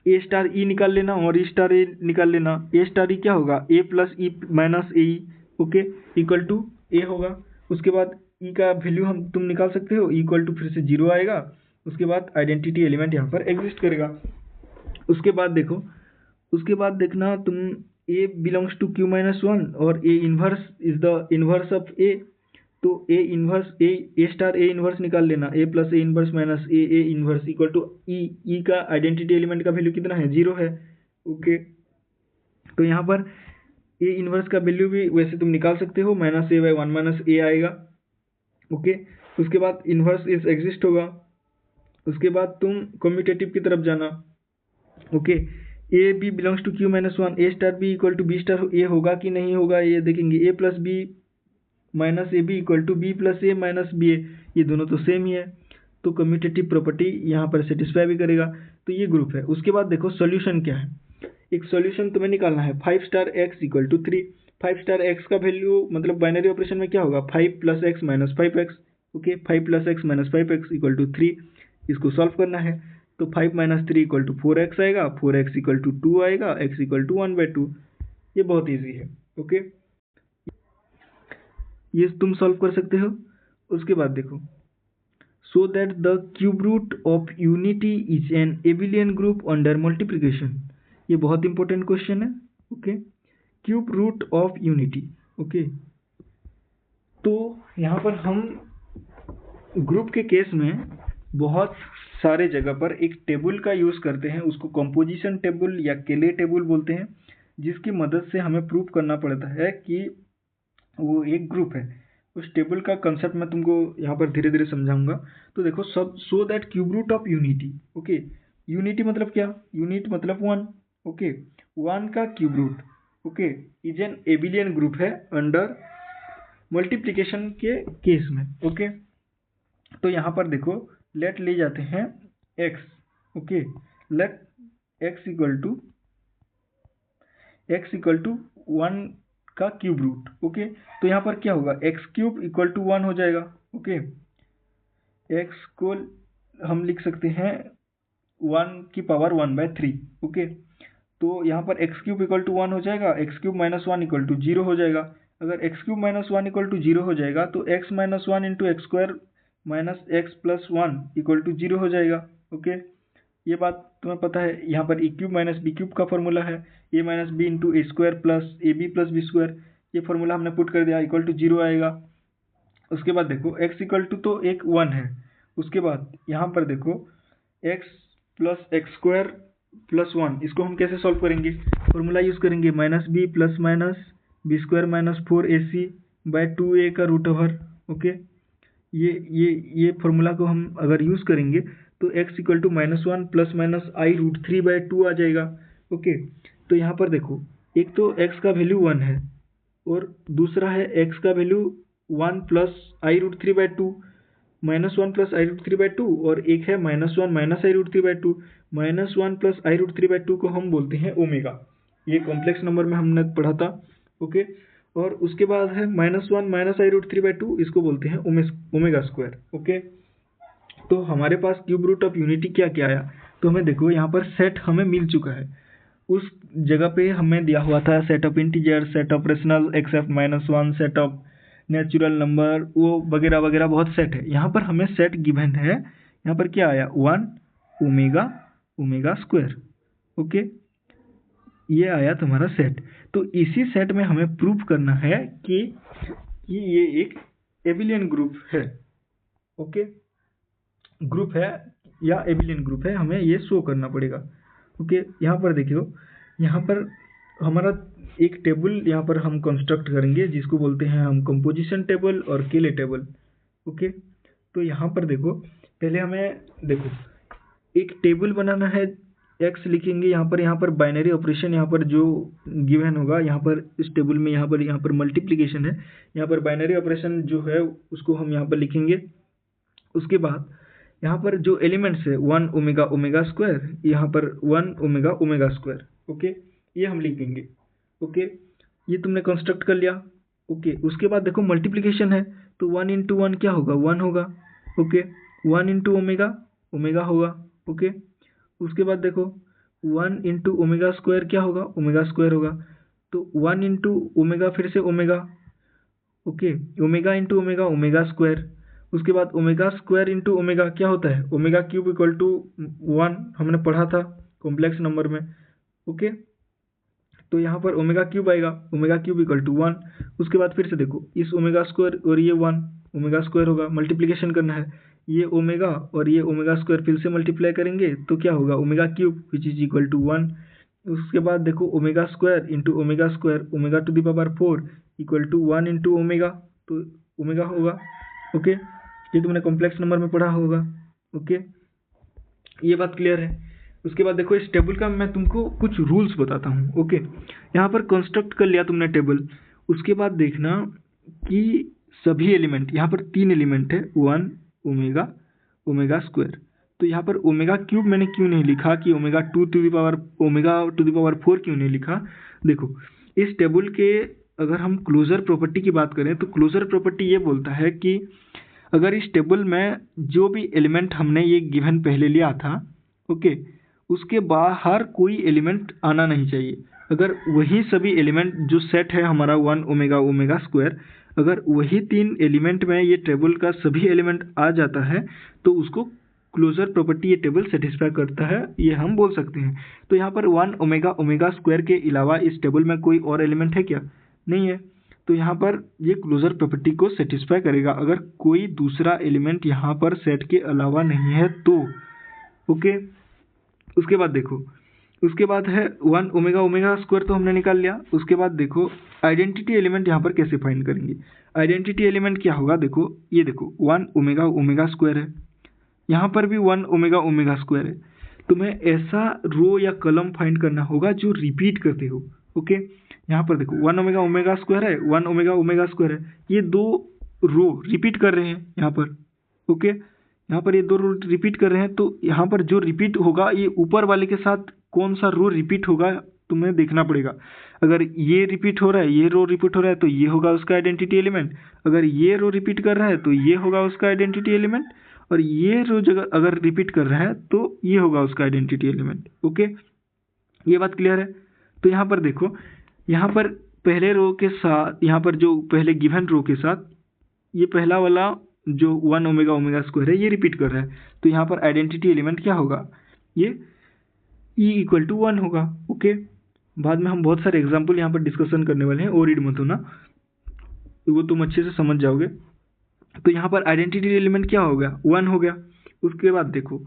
ए स्टार ई निकाल लेना और ई स्टार ए निकाल लेना। ए स्टार ई क्या होगा, ए plus E minus A E, okay, equal to A होगा। उसके बाद ई का वैल्यू तुम निकाल सकते हो, इक्वल टू फिर से 0 आएगा। उसके बाद आइडेंटिटी एलिमेंट यहाँ पर एग्जिस्ट करेगा। उसके बाद देखो, उसके बाद देखना तुम A belongs to Q minus one और ए inverse is the inverse of ए। तो A inverse A star A inverse निकाल लेना, A plus A inverse minus A inverse equal to E का आइडेंटिटी एलिमेंट का वैल्यू कितना है, 0 है, ओके। तो यहाँ पर ए इन्वर्स का वैल्यू भी वैसे तुम निकाल सकते हो, minus A by one minus A आएगा, ओके। उसके बाद इन्वर्स इज एग्जिस्ट होगा। उसके बाद तुम कम्यूटेटिव की तरफ जाना, okay. A B belongs to Q minus one, A star B equal to B star ए होगा कि नहीं होगा ये देखेंगे। A plus B minus A B equal to B plus A minus B A, ये दोनों तो सेम ही है, तो कम्यूटेटिव प्रॉपर्टी यहाँ पर सेटिस्फाई भी करेगा। तो ये ग्रुप है। उसके बाद देखो सॉल्यूशन क्या है, एक सॉल्यूशन तुम्हें निकालना है 5 star X equal to 3। 5 star X का वैल्यू मतलब बाइनरी ऑपरेशन में क्या होगा, 5 प्लस एक्स माइनस 5x, ओके। 5 plus X minus 5x equal to 3, इसको सॉल्व करना है। तो 5 माइनस 3 इक्वल टू 4x आएगा, 4x इक्वल टू 2 आएगा, x इक्वल टू 1/2। ये बहुत ईजी है, ओके, ये तुम सॉल्व कर सकते हो। उसके बाद देखो, so that the cube root of unity is an abelian group under multiplication. ये बहुत इंपॉर्टेंट क्वेश्चन है, okay. Cube root of unity, okay. तो यहाँ पर हम ग्रुप के केस में बहुत सारे जगह पर एक टेबल का यूज़ करते हैं, उसको कंपोजिशन टेबल या केले टेबल बोलते हैं, जिसकी मदद से हमें प्रूव करना पड़ता है कि वो एक ग्रुप है। उस टेबल का कंसेप्ट मैं तुमको यहाँ पर धीरे धीरे समझाऊंगा। तो देखो, सब so that cube root of unity, okay. Unity मतलब क्या, यूनिट मतलब 1, ओके। 1 का cube root, okay, is an abelian group है अंडर मल्टीप्लिकेशन के केस में, ओके। तो यहाँ पर देखो, लेट ले जाते हैं x, okay. Let x equal to 1 का क्यूब रूट, ओके। तो यहाँ पर क्या होगा, एक्स क्यूब इक्वल टू 1 हो जाएगा, ओके। x को हम लिख सकते हैं 1 की पावर 1/3, ओके। तो यहाँ पर एक्स क्यूब इक्वल टू 1 हो जाएगा, X cube minus 1 equal to 0 हो जाएगा। अगर X cube minus 1 equal to 0 हो जाएगा तो x minus 1 into X square minus X plus 1 equal to 0 हो जाएगा, ओके। ये बात तुम्हें पता है। यहाँ पर A cube minus B cube का फॉर्मूला है, A minus B into A square plus A B plus B square. ये फॉर्मूला हमने पुट कर दिया, इक्वल टू 0 आएगा। उसके बाद देखो, x इक्वल टू तो एक 1 है। उसके बाद यहाँ पर देखो, x plus X square plus 1, इसको हम कैसे सॉल्व करेंगे, फॉर्मूला यूज़ करेंगे, minus B plus minus B square minus 4ac/2a का रूट ओवर, ओके। ये फॉर्मूला को हम अगर यूज़ करेंगे तो x equal to -1 plus minus i√3/2 आ जाएगा, ओके। तो यहाँ पर देखो, एक तो x का वैल्यू 1 है और दूसरा है x का value 1 plus i√3/2, -1 plus i√3/2, और एक है -1 माइनस i√3/2। -1 प्लस i√3/2 को हम बोलते हैं ओमेगा। ये कॉम्प्लेक्स नंबर में हमने पढ़ा था, ओके। और उसके बाद है -1 माइनस i√3/2, इसको बोलते हैं ओमेगा स्क्वायर, ओके। तो हमारे पास क्यूब रूट ऑफ यूनिटी क्या क्या आया, तो हमें देखो यहाँ पर सेट हमें मिल चुका है। उस जगह पे हमें दिया हुआ था set of integer, set of rational except -1, set of natural number, वो वगैरह वगैरह बहुत सेट है। यहाँ पर हमें सेट गिवन है, यहाँ पर क्या आया, 1 ओमेगा स्क्वायर, ओके। ये आया तुम्हारा सेट। तो इसी सेट में हमें प्रूफ करना है कि ये एक एबिलियन ग्रुप है, ओके। ग्रुप है या एबिलियन ग्रुप है, हमें ये शो करना पड़ेगा, ओके। यहाँ पर देखियो, यहाँ पर हमारा एक टेबल यहाँ पर हम कंस्ट्रक्ट करेंगे, जिसको बोलते हैं हम कंपोजिशन टेबल और केले टेबल, ओके। तो यहाँ पर देखो, पहले हमें देखो एक टेबल बनाना है, x लिखेंगे यहाँ पर बाइनरी ऑपरेशन यहाँ पर जो गिवन होगा, यहाँ पर इस टेबल में यहाँ पर मल्टीप्लिकेशन है, यहाँ पर बाइनरी ऑपरेशन जो है उसको हम यहाँ पर लिखेंगे। उसके बाद यहाँ पर जो एलिमेंट्स है 1 ओमेगा स्क्वायर, यहाँ पर 1 ओमेगा स्क्वायर, ओके, ये हम लिखेंगे, ओके। ये तुमने कंस्ट्रक्ट कर लिया, ओके। उसके बाद देखो मल्टीप्लिकेशन है, तो तो 1 इंटू 1 क्या होगा, 1 होगा। ओके, 1 इंटू ओमेगा, ओमेगा होगा। ओके, उसके बाद देखो 1 इंटू ओमेगा स्क्वायर क्या होगा, ओमेगा स्क्वायर होगा। तो 1 इंटू ओमेगा फिर से omega. Okay, omega into omega, omega square. उसके बाद ओमेगा स्क्वायर इंटू ओमेगा क्या होता है, ओमेगा क्यूब इक्वल टू 1, हमने पढ़ा था कॉम्प्लेक्स नंबर में। ओके, तो यहाँ पर ओमेगा क्यूब आएगा, ओमेगा क्यूब इक्वल टू 1। उसके बाद फिर से देखो इस ओमेगा स्क्वायर और ये 1 ओमेगा स्क्वायर होगा, मल्टीप्लिकेशन करना है। ये ओमेगा और ये ओमेगा स्क्वायर फिर से मल्टीप्लाई करेंगे तो क्या होगा, omega cube which is equal to 1। उसके बाद देखो omega square into omega square, omega to the power 4 equal to 1 into omega, तो ओमेगा होगा। ओके, ये तुमने कॉम्प्लेक्स नंबर में पढ़ा होगा। ओके, ये बात क्लियर है। उसके बाद देखो इस टेबल का मैं तुमको कुछ रूल्स बताता हूँ। ओके, यहाँ पर कंस्ट्रक्ट कर लिया तुमने टेबल। उसके बाद देखना कि सभी एलिमेंट, यहाँ पर 3 एलिमेंट है, 1 ओमेगा, ओमेगा स्क्वायर। तो यहाँ पर ओमेगा क्यूब मैंने क्यों नहीं लिखा कि omega to the power, omega to the power 4 क्यों नहीं लिखा। देखो इस टेबल के अगर हम क्लोजर प्रॉपर्टी की बात करें तो क्लोजर प्रॉपर्टी ये बोलता है कि अगर इस टेबल में जो भी एलिमेंट हमने ये गिवन पहले लिया था, ओके, उसके बाहर कोई एलिमेंट आना नहीं चाहिए। अगर वही सभी एलिमेंट जो सेट है हमारा 1 ओमेगा, ओमेगा स्क्वायर, अगर वही 3 एलिमेंट में ये टेबल का सभी एलिमेंट आ जाता है तो उसको क्लोजर प्रॉपर्टी ये टेबल सेटिस्फाई करता है, ये हम बोल सकते हैं। तो यहाँ पर 1 ओमेगा, ओमेगा स्क्वायर के अलावा इस टेबल में कोई और एलिमेंट है क्या, नहीं है। तो यहाँ पर ये क्लोजर प्रॉपर्टी को सेटिस्फाई करेगा अगर कोई दूसरा एलिमेंट यहाँ पर सेट के अलावा नहीं है तो। ओके, उसके बाद देखो, उसके बाद है 1 ओमेगा, ओमेगा स्क्वायर तो हमने निकाल लिया। उसके बाद देखो आइडेंटिटी एलिमेंट यहाँ पर कैसे फाइंड करेंगे। आइडेंटिटी एलिमेंट क्या होगा, देखो ये देखो 1 ओमेगा, ओमेगा स्क्वायर है, यहाँ पर भी 1 ओमेगा, ओमेगा स्क्वायर है। तुम्हें ऐसा रो या कॉलम फाइंड करना होगा जो रिपीट करते हो। ओके, यहाँ पर देखो 1 ओमेगा, ओमेगा स्क्वायर है, 1 ओमेगा, ओमेगा स्क्वायर है, ये 2 रो रिपीट कर रहे हैं यहाँ पर। ओके, यहाँ पर ये 2 रो रिपीट कर रहे हैं, तो यहाँ पर जो रिपीट होगा ये ऊपर वाले के साथ कौन सा रो रिपीट होगा तुम्हें देखना पड़ेगा। अगर ये रिपीट हो रहा है, ये रो रिपीट हो रहा है तो ये होगा उसका आइडेंटिटी एलिमेंट। अगर ये रो रिपीट कर रहा है तो ये होगा उसका आइडेंटिटी एलिमेंट। और ये रो जगह अगर रिपीट कर रहा है तो ये होगा उसका आइडेंटिटी एलिमेंट। ओके, ये बात क्लियर है। तो यहाँ पर देखो, यहाँ पर पहले रो के साथ, यहाँ पर जो पहले गिवन रो के साथ ये पहला वाला जो 1 ओमेगा, ओमेगा स्क्वायर है ये रिपीट कर रहा है, तो यहाँ पर आइडेंटिटी एलिमेंट क्या होगा, ये ई इक्वल टू 1 होगा। ओके, बाद में हम बहुत सारे एग्जाम्पल यहाँ पर डिस्कशन करने वाले हैं, और रीड मत होना, वो तुम अच्छे से समझ जाओगे। तो यहाँ पर आइडेंटिटी एलिमेंट क्या हो गया, 1 हो गया। उसके बाद देखो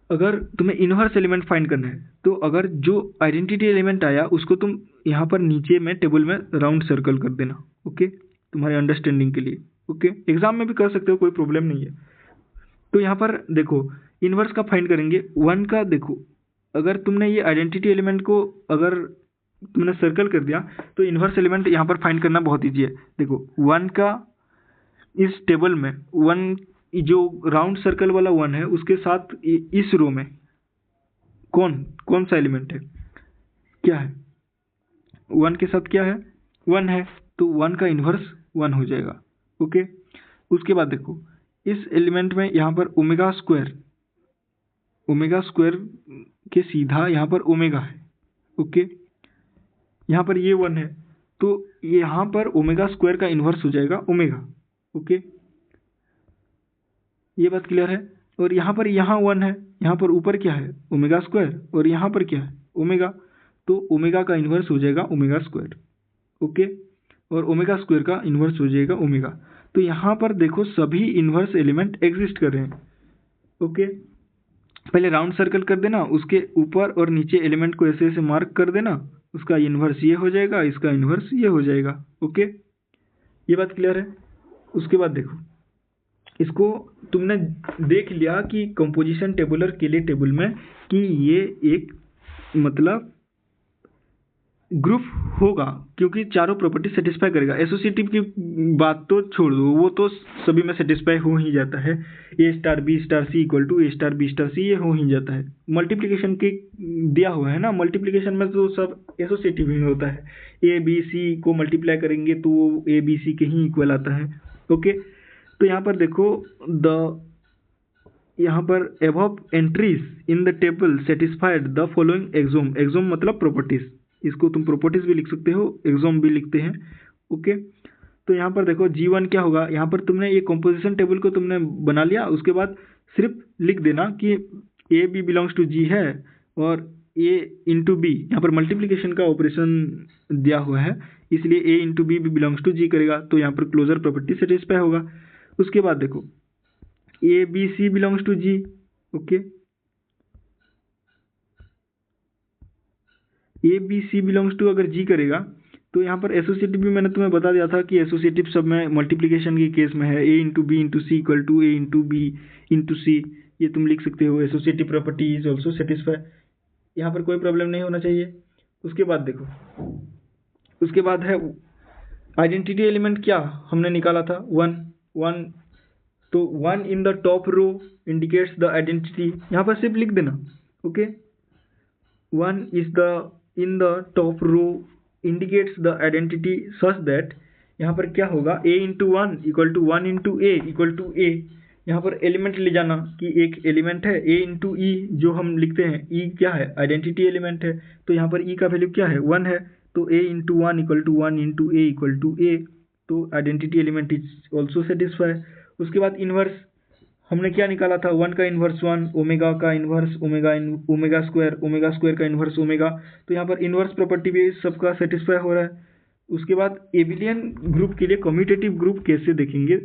अगर तुम्हें इनवर्स एलिमेंट फाइंड करना है तो अगर जो आइडेंटिटी एलिमेंट आया उसको तुम यहाँ पर नीचे में टेबल में राउंड सर्कल कर देना। ओके, तुम्हारे अंडरस्टैंडिंग के लिए। ओके, एग्जाम में भी कर सकते हो, कोई प्रॉब्लम नहीं है। तो यहाँ पर देखो इनवर्स का फाइंड करेंगे 1 का। देखो अगर तुमने ये आइडेंटिटी एलिमेंट को अगर तुमने सर्कल कर दिया तो इनवर्स एलिमेंट यहाँ पर फाइंड करना बहुत ईजी है। देखो 1 का इस टेबल में 1 जो राउंड सर्कल वाला 1 है उसके साथ इस रो में कौन कौन सा एलिमेंट है, क्या है, 1 के साथ क्या है, 1 है, तो 1 का इन्वर्स 1 हो जाएगा। ओके, उसके बाद देखो इस एलिमेंट में यहाँ पर ओमेगा स्क्वायर, ओमेगा स्क्वायर के सीधा यहाँ पर ओमेगा है। ओके, यहाँ पर ये 1 है तो यहाँ पर ओमेगा स्क्वायर का इन्वर्स हो जाएगा ओमेगा। ओके, ये बात क्लियर है। और यहाँ पर यहाँ 1 है, यहाँ पर ऊपर क्या है, ओमेगा स्क्वायर, और यहाँ पर क्या है, ओमेगा, तो ओमेगा का इन्वर्स हो जाएगा ओमेगा स्क्वायर। ओके, और ओमेगा स्क्वायर का इन्वर्स हो जाएगा ओमेगा। तो यहाँ पर देखो सभी इन्वर्स एलिमेंट एग्जिस्ट कर रहे हैं। ओके, पहले राउंड सर्कल कर देना, उसके ऊपर और नीचे एलिमेंट को ऐसे ऐसे मार्क कर देना, उसका इन्वर्स ये हो जाएगा, इसका इन्वर्स ये हो जाएगा। ओके, ये बात क्लियर है। उसके बाद देखो इसको तुमने देख लिया कि कंपोजिशन टेबल और केले टेबल में कि ये एक मतलब ग्रुप होगा क्योंकि चारों प्रॉपर्टी सेटिस्फाई करेगा। एसोसिएटिव की बात तो छोड़ दो, वो तो सभी में सेटिस्फाई हो ही जाता है। ए star B star C equal to A star B star C, ये हो ही जाता है। मल्टीप्लिकेशन के दिया हुआ है ना, मल्टीप्लिकेशन में तो सब एसोसिएटिव ही होता है। ए बी सी को मल्टीप्लाई करेंगे तो वो ए बी सी के ही इक्वल आता है। ओके, तो यहाँ पर देखो यहाँ पर above entries in the table satisfied the following exome. Exome मतलब प्रॉपर्टीज, इसको तुम प्रॉपर्टीज भी लिख सकते हो, एक्सोम भी लिखते हैं। ओके, तो यहाँ पर देखो G1 क्या होगा, यहाँ पर तुमने ये कंपोजिशन टेबल को तुमने बना लिया, उसके बाद सिर्फ लिख देना कि A B belongs to G है और ए इंटू बी, यहाँ पर मल्टीप्लीकेशन का ऑपरेशन दिया हुआ है इसलिए ए into B belongs to G करेगा, तो यहाँ पर क्लोजर प्रॉपर्टी सेटिस्फाई होगा। उसके बाद देखो A B C belongs to G. Okay, A B C belongs to अगर जी करेगा तो यहाँ पर एसोसिएटिव भी मैंने तुम्हें बता दिया था कि एसोसिएटिव सब में मल्टीप्लीकेशन के केस में है, A into B into C equal to A into B into C, ये तुम लिख सकते हो। Associative property is also satisfy, यहाँ पर कोई प्रॉब्लम नहीं होना चाहिए। उसके बाद देखो, उसके बाद है आइडेंटिटी एलिमेंट, क्या हमने निकाला था 1, तो 1 in the top row indicates the identity, यहाँ पर सिर्फ लिख देना। Okay, 1 is the in the top row indicates the identity such that, यहाँ पर क्या होगा, a into 1 equal to 1 into A equal to A, यहाँ पर एलिमेंट ले जाना कि एक एलिमेंट है a इंटू ई, जो हम लिखते हैं e क्या है, आइडेंटिटी एलिमेंट है, तो यहाँ पर e का वैल्यू क्या है 1 है, तो a into 1 equal to 1 into A equal to ए, तो identity element is also satisfy. उसके बाद इन्वर्स हमने क्या निकाला था, 1 का इन्वर्स 1, ओमेगा का इन्वर्स ओमेगा स्क्वायर का इन्वर्स ओमेगा, तो यहाँ पर इन्वर्स प्रॉपर्टी भी सबका सेटिस्फाई हो रहा है। उसके बाद एबिलियन ग्रुप के लिए कम्यूटेटिव ग्रुप कैसे देखेंगे,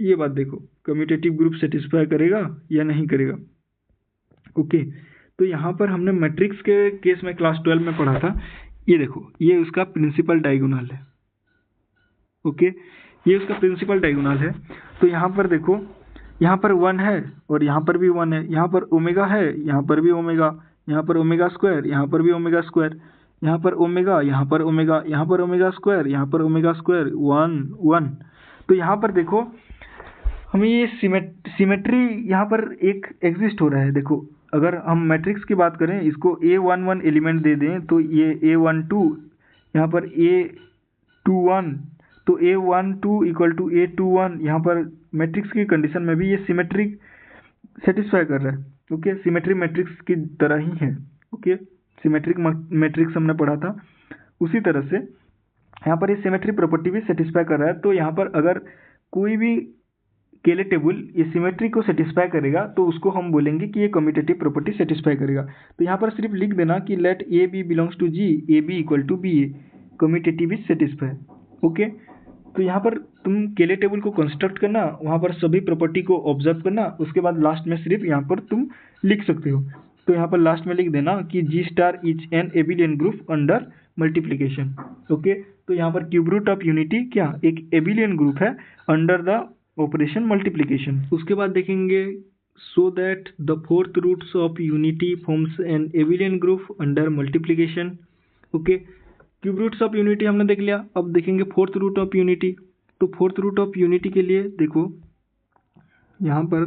ये बात देखो, कम्यूटेटिव ग्रुप सेटिस्फाई करेगा या नहीं करेगा। ओके, तो यहाँ पर हमने मैट्रिक्स के केस में क्लास 12 में पढ़ा था, ये देखो ये उसका प्रिंसिपल डायगोनल है। ओके, ये उसका प्रिंसिपल डायगोनल है, तो यहाँ पर देखो, यहाँ पर 1 है और यहाँ पर भी 1 है, यहाँ पर ओमेगा है, यहाँ पर भी ओमेगा, यहाँ पर ओमेगा स्क्वायर, यहाँ पर भी ओमेगा स्क्वायर, यहाँ पर ओमेगा, यहाँ पर ओमेगा, यहाँ पर ओमेगा स्क्वायर, यहाँ पर ओमेगा स्क्वायर, 1 1। तो यहाँ पर देखो हमें ये सिमेट्री यहाँ पर एक एग्जिस्ट हो रहा है। देखो अगर हम मैट्रिक्स की बात करें, इसको A11 एलिमेंट दे दें तो ये A12, यहाँ पर A21, तो A12 इक्वल टू A21, यहाँ पर मैट्रिक्स की कंडीशन में भी ये सिमेट्रिक सेटिस्फाई कर रहा है। ओके, सिमेट्रिक मैट्रिक्स की तरह ही है। ओके, सिमेट्रिक मैट्रिक्स हमने पढ़ा था, उसी तरह से यहाँ पर ये सिमेट्रिक प्रॉपर्टी भी सेटिस्फाई कर रहा है। तो यहाँ पर अगर कोई भी केले टेबल ये सिमेट्री को सेटिस्फाई करेगा तो उसको हम बोलेंगे कि ये कम्यूटेटिव प्रॉपर्टी सेटिस्फाई करेगा। तो यहाँ पर सिर्फ लिख देना कि let A B belongs to G, A B equal to B A, commutative is satisfy. Okay, तो यहाँ पर तुम केले टेबल को कंस्ट्रक्ट करना, वहाँ पर सभी प्रॉपर्टी को ऑब्जर्व करना, उसके बाद लास्ट में सिर्फ यहाँ पर तुम लिख सकते हो। तो यहाँ पर लास्ट में लिख देना कि G star is an abelian group under multiplication. Okay, तो यहाँ पर क्यूब रूट ऑफ यूनिटी क्या एक एबिलियन ग्रुप है अंडर द ऑपरेशन मल्टीप्लीकेशन। उसके बाद देखेंगे so that the fourth roots of unity forms an abelian group under multiplication. Okay, cube roots of unity हमने देख लिया, अब देखेंगे फोर्थ रूट ऑफ यूनिटी। तो फोर्थ रूट ऑफ यूनिटी के लिए देखो यहाँ पर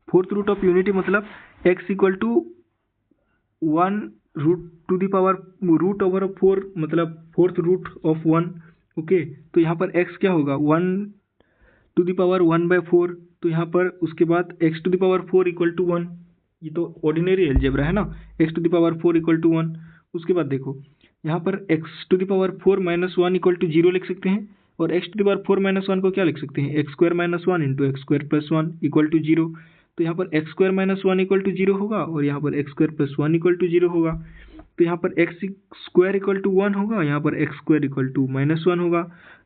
फोर्थ रूट ऑफ यूनिटी मतलब x equal to 1 root to the power root over 4, मतलब फोर्थ रूट ऑफ 1। ओके, तो यहाँ पर x क्या होगा 1 टू द पावर 1/4, तो यहाँ पर उसके बाद x to the power 4 equal to 1, ये तो ऑर्डिनरी अलजेब्रा है ना, x to the power 4 equal to 1। उसके बाद देखो यहाँ पर x to the power 4 minus 1 equal to 0 लिख सकते हैं, और x to the power 4 minus 1 को क्या लिख सकते हैं, X square minus 1 into X square plus 1 equal to 0। तो यहाँ पर X square minus 1 equal to 0 होगा और यहाँ पर X square plus 1 equal to 0 होगा। तो यहाँ पर एक्स स्क्वायर इक्वल टू 1 होगा, यहाँ पर X square equal to minus 1 होगा।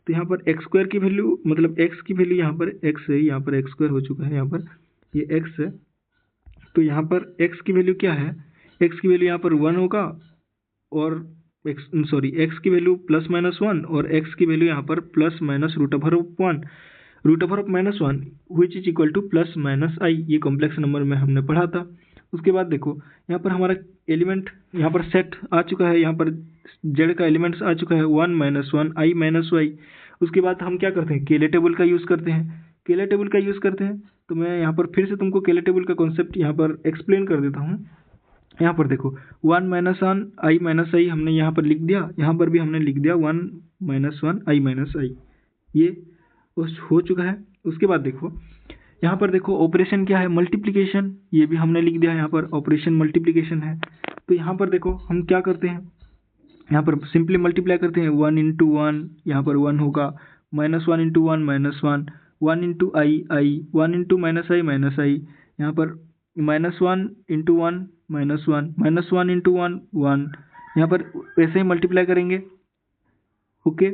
तो यहाँ पर एक्स स्क्वायर की वैल्यू मतलब एक्स की वैल्यू यहाँ पर एक्स है, यहाँ पर एक्स स्क्वायर हो चुका है, यहाँ पर ये एक्स है, तो यहाँ पर एक्स की वैल्यू क्या है, एक्स की वैल्यू यहाँ पर 1 होगा और एक्स की वैल्यू प्लस माइनस 1 और एक्स की वैल्यू यहाँ पर plus minus root over of 1, root over of minus 1 which is equal to plus minus i, ये कॉम्प्लेक्स नंबर में हमने पढ़ा था। उसके बाद देखो यहाँ पर हमारा एलिमेंट यहाँ पर सेट आ चुका है, यहाँ पर जेड का एलिमेंट्स आ चुका है 1 माइनस 1 आई माइनस वाई। उसके बाद हम क्या करते हैं, केले टेबल का यूज़ करते हैं, केले टेबल का यूज़ करते हैं। तो मैं यहाँ पर फिर से तुमको केले टेबल का कॉन्सेप्ट यहाँ पर एक्सप्लेन कर देता हूँ। यहाँ पर देखो 1 माइनस 1 आई माइनस आई हमने यहाँ पर लिख दिया, यहाँ पर भी हमने लिख दिया 1 माइनस 1 आई माइनस आई, ये हो चुका है। उसके बाद देखो यहाँ पर देखो ऑपरेशन क्या है, मल्टीप्लिकेशन, ये भी हमने लिख दिया है यहाँ पर ऑपरेशन मल्टीप्लिकेशन है। तो यहाँ पर देखो हम क्या करते हैं, यहाँ पर सिंपली मल्टीप्लाई करते हैं, 1 इंटू वन, यहाँ पर 1 होगा, -1 इंटू वन -1, 1 इंटू आई, 1 इंटू माइनस आई, यहाँ पर -1 इंटू वन -1, -1 इंटू वन 1, यहाँ पर वैसे ही मल्टीप्लाई करेंगे। ओके,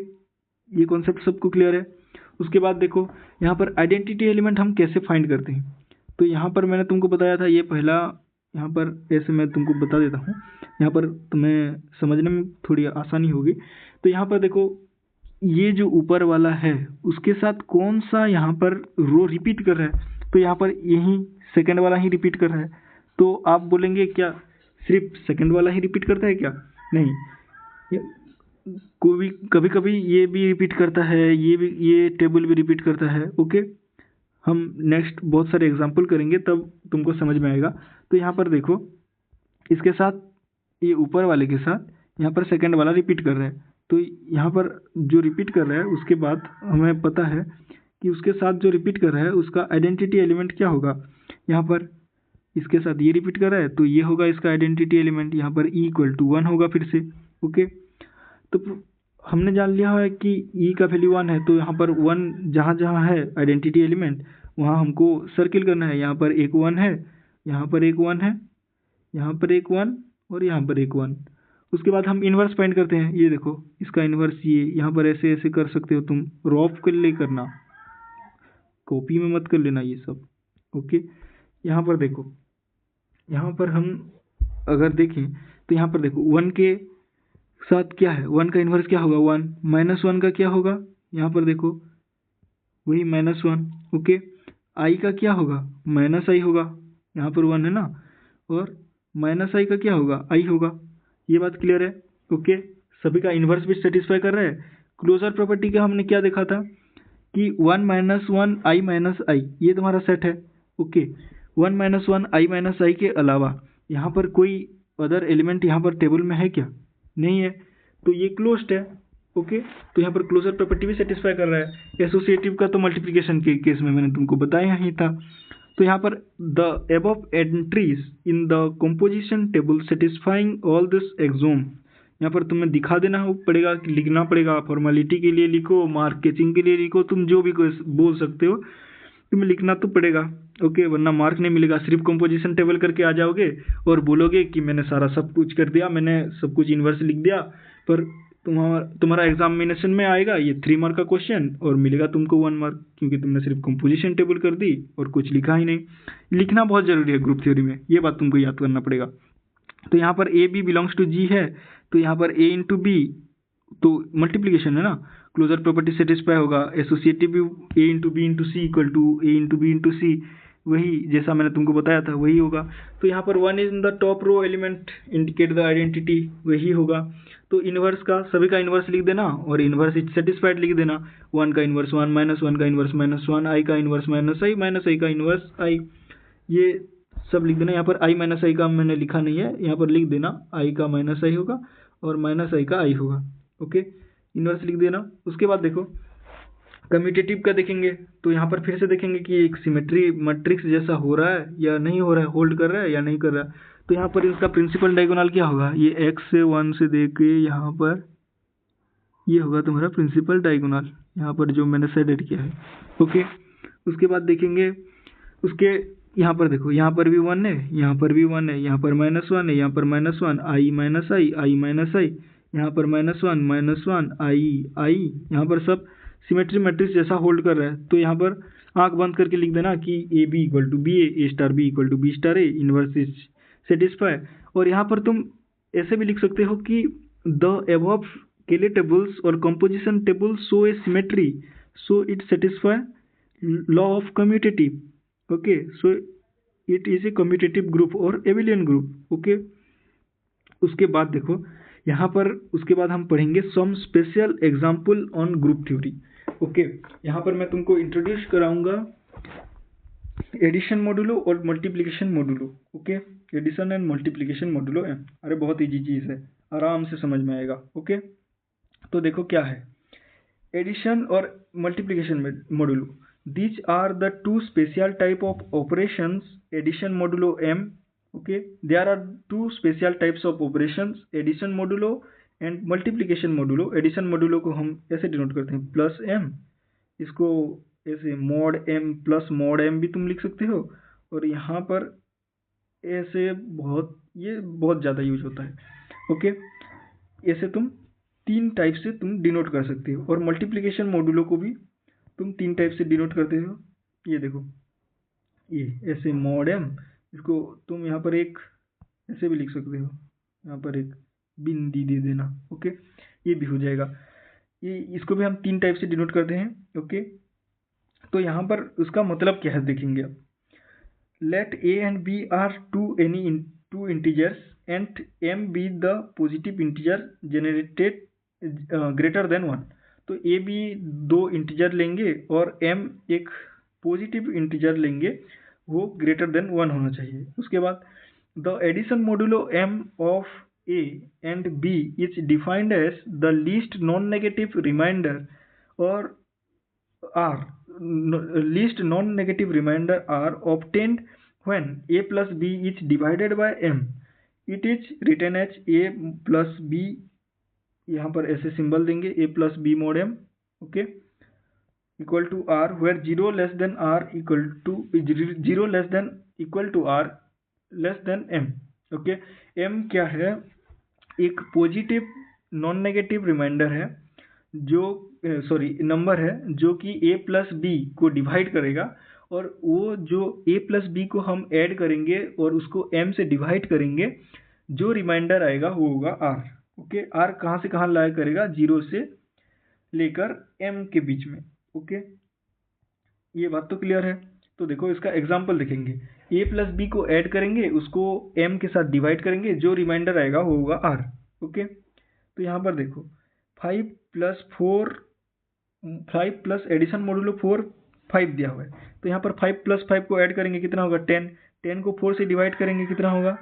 ये कॉन्सेप्ट सबको क्लियर है। उसके बाद देखो यहाँ पर आइडेंटिटी एलिमेंट हम कैसे फाइंड करते हैं। तो यहाँ पर मैंने तुमको बताया था, ये पहला यहाँ पर ऐसे मैं तुमको बता देता हूँ, यहाँ पर तुम्हें समझने में थोड़ी आसानी होगी। तो यहाँ पर देखो ये जो ऊपर वाला है उसके साथ कौन सा यहाँ पर रो रिपीट कर रहा है, तो यहाँ पर यही सेकंड वाला ही रिपीट कर रहा है। तो आप बोलेंगे क्या सिर्फ सेकंड वाला ही रिपीट करता है क्या? नहीं, कोई कभी कभी ये भी रिपीट करता है, ये टेबल भी रिपीट करता है। ओके, हम नेक्स्ट बहुत सारे एग्जांपल करेंगे तब तुमको समझ में आएगा। तो यहाँ पर देखो इसके साथ ये ऊपर वाले के साथ यहाँ पर सेकंड वाला रिपीट कर रहा है। तो यहाँ पर जो रिपीट कर रहा है उसके बाद हमें पता है कि उसके साथ जो रिपीट कर रहा है उसका आइडेंटिटी एलिमेंट क्या होगा। यहाँ पर इसके साथ ये रिपीट कर रहा है तो ये होगा इसका आइडेंटिटी एलिमेंट, यहाँ पर ई इक्वल टू 1 होगा फिर से। ओके, तो हमने जान लिया है कि ई का वैल्यू 1 है, तो यहाँ पर 1 जहाँ जहाँ है आइडेंटिटी एलिमेंट वहाँ हमको सर्किल करना है। यहाँ पर एक 1 है, यहाँ पर एक 1 है, यहाँ पर एक 1 और यहाँ पर एक 1। उसके बाद हम इन्वर्स फाइंड करते हैं। ये देखो इसका इन्वर्स ये यहाँ पर ऐसे ऐसे कर सकते हो तुम, रॉफ कर ले करना, कॉपी में मत कर लेना ये सब। ओके, यहाँ पर देखो, यहाँ पर हम अगर देखें तो यहाँ पर देखो 1 के साथ क्या है, 1 का इन्वर्स क्या होगा 1, -1 का क्या होगा, यहाँ पर देखो वही -1। ओके, आई का क्या होगा -i होगा, यहाँ पर 1 है ना, और -i का क्या होगा आई होगा। ये बात क्लियर है। ओके, सभी का इन्वर्स भी सेटिस्फाई कर रहा है। क्लोजर प्रॉपर्टी का हमने क्या देखा था कि 1 -1 i ये तुम्हारा सेट है। ओके, 1 -1 i के अलावा यहाँ पर कोई अदर एलिमेंट यहाँ पर टेबल में है क्या? नहीं है, तो ये क्लोज्ड है। ओके, तो यहाँ पर क्लोजर प्रॉपर्टी भी सेटिस्फाई कर रहा है। एसोसिएटिव का तो मल्टीप्लिकेशन के केस में मैंने तुमको बताया ही था। तो यहाँ पर the above entries in the composition table satisfying all this exome, यहाँ पर तुम्हें दिखा देना पड़ेगा, लिखना पड़ेगा, फॉर्मेलिटी के लिए लिखो, मार्क कैचिंग के लिए लिखो, तुम जो भी बोल सकते हो, तुम्हें लिखना तो पड़ेगा। ओके, वरना मार्क नहीं मिलेगा। सिर्फ कंपोजिशन टेबल करके आ जाओगे और बोलोगे कि मैंने सारा सब कुछ कर दिया, मैंने सब कुछ इन्वर्स लिख दिया, पर तुम्हारा एग्जामिनेशन में आएगा ये 3 मार्क का क्वेश्चन और मिलेगा तुमको 1 मार्क, क्योंकि तुमने सिर्फ कंपोजिशन टेबल कर दी और कुछ लिखा ही नहीं। लिखना बहुत जरूरी है ग्रुप थ्योरी में, ये बात तुमको याद करना पड़ेगा। तो यहाँ पर A B belongs to G है, तो यहाँ पर ए इंटू बी तो मल्टीप्लीकेशन है ना, क्लोजर प्रॉपर्टी सेटिस्फाई होगा। एसोसिएटिव भी A into B into C equal to A into B into C, वही जैसा मैंने तुमको बताया था वही होगा। तो यहाँ पर 1 is in the top row element indicate the identity, वही होगा। तो इन्वर्स का सभी का इन्वर्स लिख देना और इन्वर्स इज सेटिस्फाइड लिख देना। 1 का इन्वर्स 1, -1 का इन्वर्स -1, आई का इन्वर्स -i का इन्वर्स आई, ये सब लिख देना। यहाँ पर i -i का मैंने लिखा नहीं है, यहाँ पर लिख देना i का -i होगा और -i का i होगा। ओके, इन्वर्स लिख देना। उसके बाद देखो कम्यूटेटिव का देखेंगे, तो यहाँ पर फिर से देखेंगे कि एक सिमेट्री मैट्रिक्स जैसा हो रहा है या नहीं हो रहा है, होल्ड कर रहा है या नहीं कर रहा है। तो यहाँ पर इसका प्रिंसिपल डायगोनल क्या होगा, ये x से 1 से दे के यहाँ पर ये होगा तुम्हारा प्रिंसिपल डायगोनल, यहाँ पर जो मैंने सेट किया है। ओके, उसके बाद देखेंगे उसके यहाँ पर देखो, यहाँ पर भी 1 है, यहाँ पर भी 1 है, यहाँ पर -1 है, यहाँ पर -1 i -i, यहाँ पर -1 i, यहाँ पर सब सिमेट्री मैट्रिक्स जैसा होल्ड कर रहा है। तो यहाँ पर आंख बंद करके लिख देना कि A B equal to B A star B equal to B star A, inverse is satisfy. और यहाँ पर तुम ऐसे भी लिख सकते हो कि द एबव केले टेबल्स और composition tables show A symmetry, so it satisfy law of commutative. Okay, so it is a commutative group और एबिलियन ग्रुप। ओके, उसके बाद देखो यहाँ पर उसके बाद हम पढ़ेंगे some special example on group theory. Okay, यहाँ पर मैं तुमको इंट्रोड्यूस कराऊंगा एडिशन मॉडुलो और multiplication modulo. Okay, addition and multiplication modulo है, अरे बहुत ईजी चीज़ है, आराम से समझ में आएगा। ओके, तो देखो क्या है, एडिशन और multiplication modulo, these are the two special type of operations, addition modulo m. Okay, there are two special types of operations, addition modulo and multiplication modulo. addition modulo को हम ऐसे डिनोट करते हैं प्लस m, इसको ऐसे mod m plus mod m भी तुम लिख सकते हो, और यहाँ पर ऐसे ये बहुत ज़्यादा यूज होता है. ओके, ऐसे तुम तीन टाइप से तुम डिनोट कर सकते हो. और मल्टीप्लिकेशन मोडुलो को भी तुम तीन टाइप से डिनोट करते हो. ये देखो, ये ऐसे मॉड m, इसको तुम यहाँ पर एक ऐसे भी लिख सकते हो, यहाँ पर एक बिंदी दे देना. ओके, ये भी हो जाएगा. ये इसको भी हम तीन टाइप से डिनोट करते हैं. ओके, तो यहाँ पर उसका मतलब क्या है देखेंगे अब. Let a and b are two integers and m be the positive integer generated greater than 1. तो a b दो इंटीजर लेंगे और m एक पॉजिटिव इंटीजर लेंगे, वो ग्रेटर देन 1 होना चाहिए. उसके बाद the addition modulo m of a and b is defined as the least non negative remainder और r least non-negative remainder are obtained when a plus b is divided by m. It is written as a plus b, यहाँ पर ऐसे सिंबल देंगे a plus b mod m. Okay, equal to r where 0 less than r equal to 0 less than equal to r less than m. Okay, m क्या है, एक पॉजिटिव नॉन नेगेटिव रिमाइंडर है जो नंबर है जो कि a प्लस बी को डिवाइड करेगा, और वो जो a प्लस बी को हम ऐड करेंगे और उसको m से डिवाइड करेंगे, जो रिमाइंडर आएगा वो होगा r. ओके, r कहाँ से कहाँ लाया करेगा, 0 से लेकर m के बीच में. ओके, ये बात तो क्लियर है. तो देखो इसका एग्जाम्पल देखेंगे. a प्लस बी को ऐड करेंगे, उसको m के साथ डिवाइड करेंगे, जो रिमाइंडर आएगा वो होगा r. ओके, तो यहाँ पर देखो 5 प्लस एडिशन मोडुलो 4 5 दिया हुआ है. तो यहाँ पर 5 प्लस 5 को ऐड करेंगे, कितना होगा 10. 10 को 4 से डिवाइड करेंगे, कितना होगा.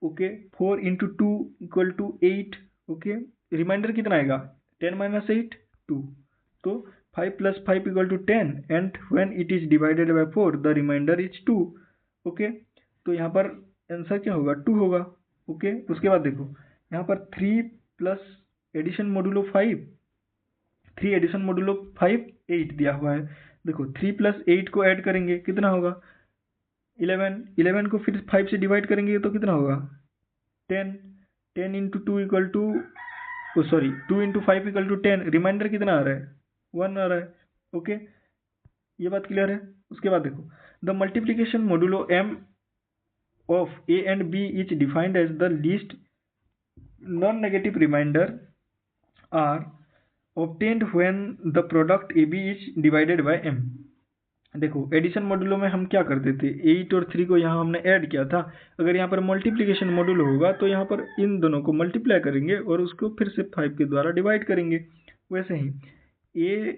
Okay, 4 into 2 equal to 8. Okay, remainder कितना आएगा, 10 माइनस 8 2. तो 5 plus 5 equal to 10 and when it is divided by 4 the remainder is 2. Okay, तो यहाँ पर आंसर क्या होगा, 2 होगा. ओके, उसके बाद देखो यहाँ पर 3 plus addition modulo 5, 3 addition modulo 5 8 दिया हुआ है. देखो 3 प्लस 8 को ऐड करेंगे, कितना होगा 11. 11 को फिर 5 से डिवाइड करेंगे तो कितना होगा 10. 10 into 2 equal to 2 into 5 equal to 10. Remainder कितना आ रहा है, 1 आ रहा है. ओके, ये बात क्लियर है. उसके बाद देखो the multiplication modulo m of a and b is defined as the least non negative remainder are obtained when the product AB is divided by m. देखो एडिशन मॉडुलो में हम क्या करते थे, 8 और 3 को यहाँ हमने ऐड किया था. अगर यहाँ पर मल्टीप्लिकेशन मॉडुलो होगा तो यहाँ पर इन दोनों को मल्टीप्लाई करेंगे और उसको फिर से 5 के द्वारा डिवाइड करेंगे. वैसे ही a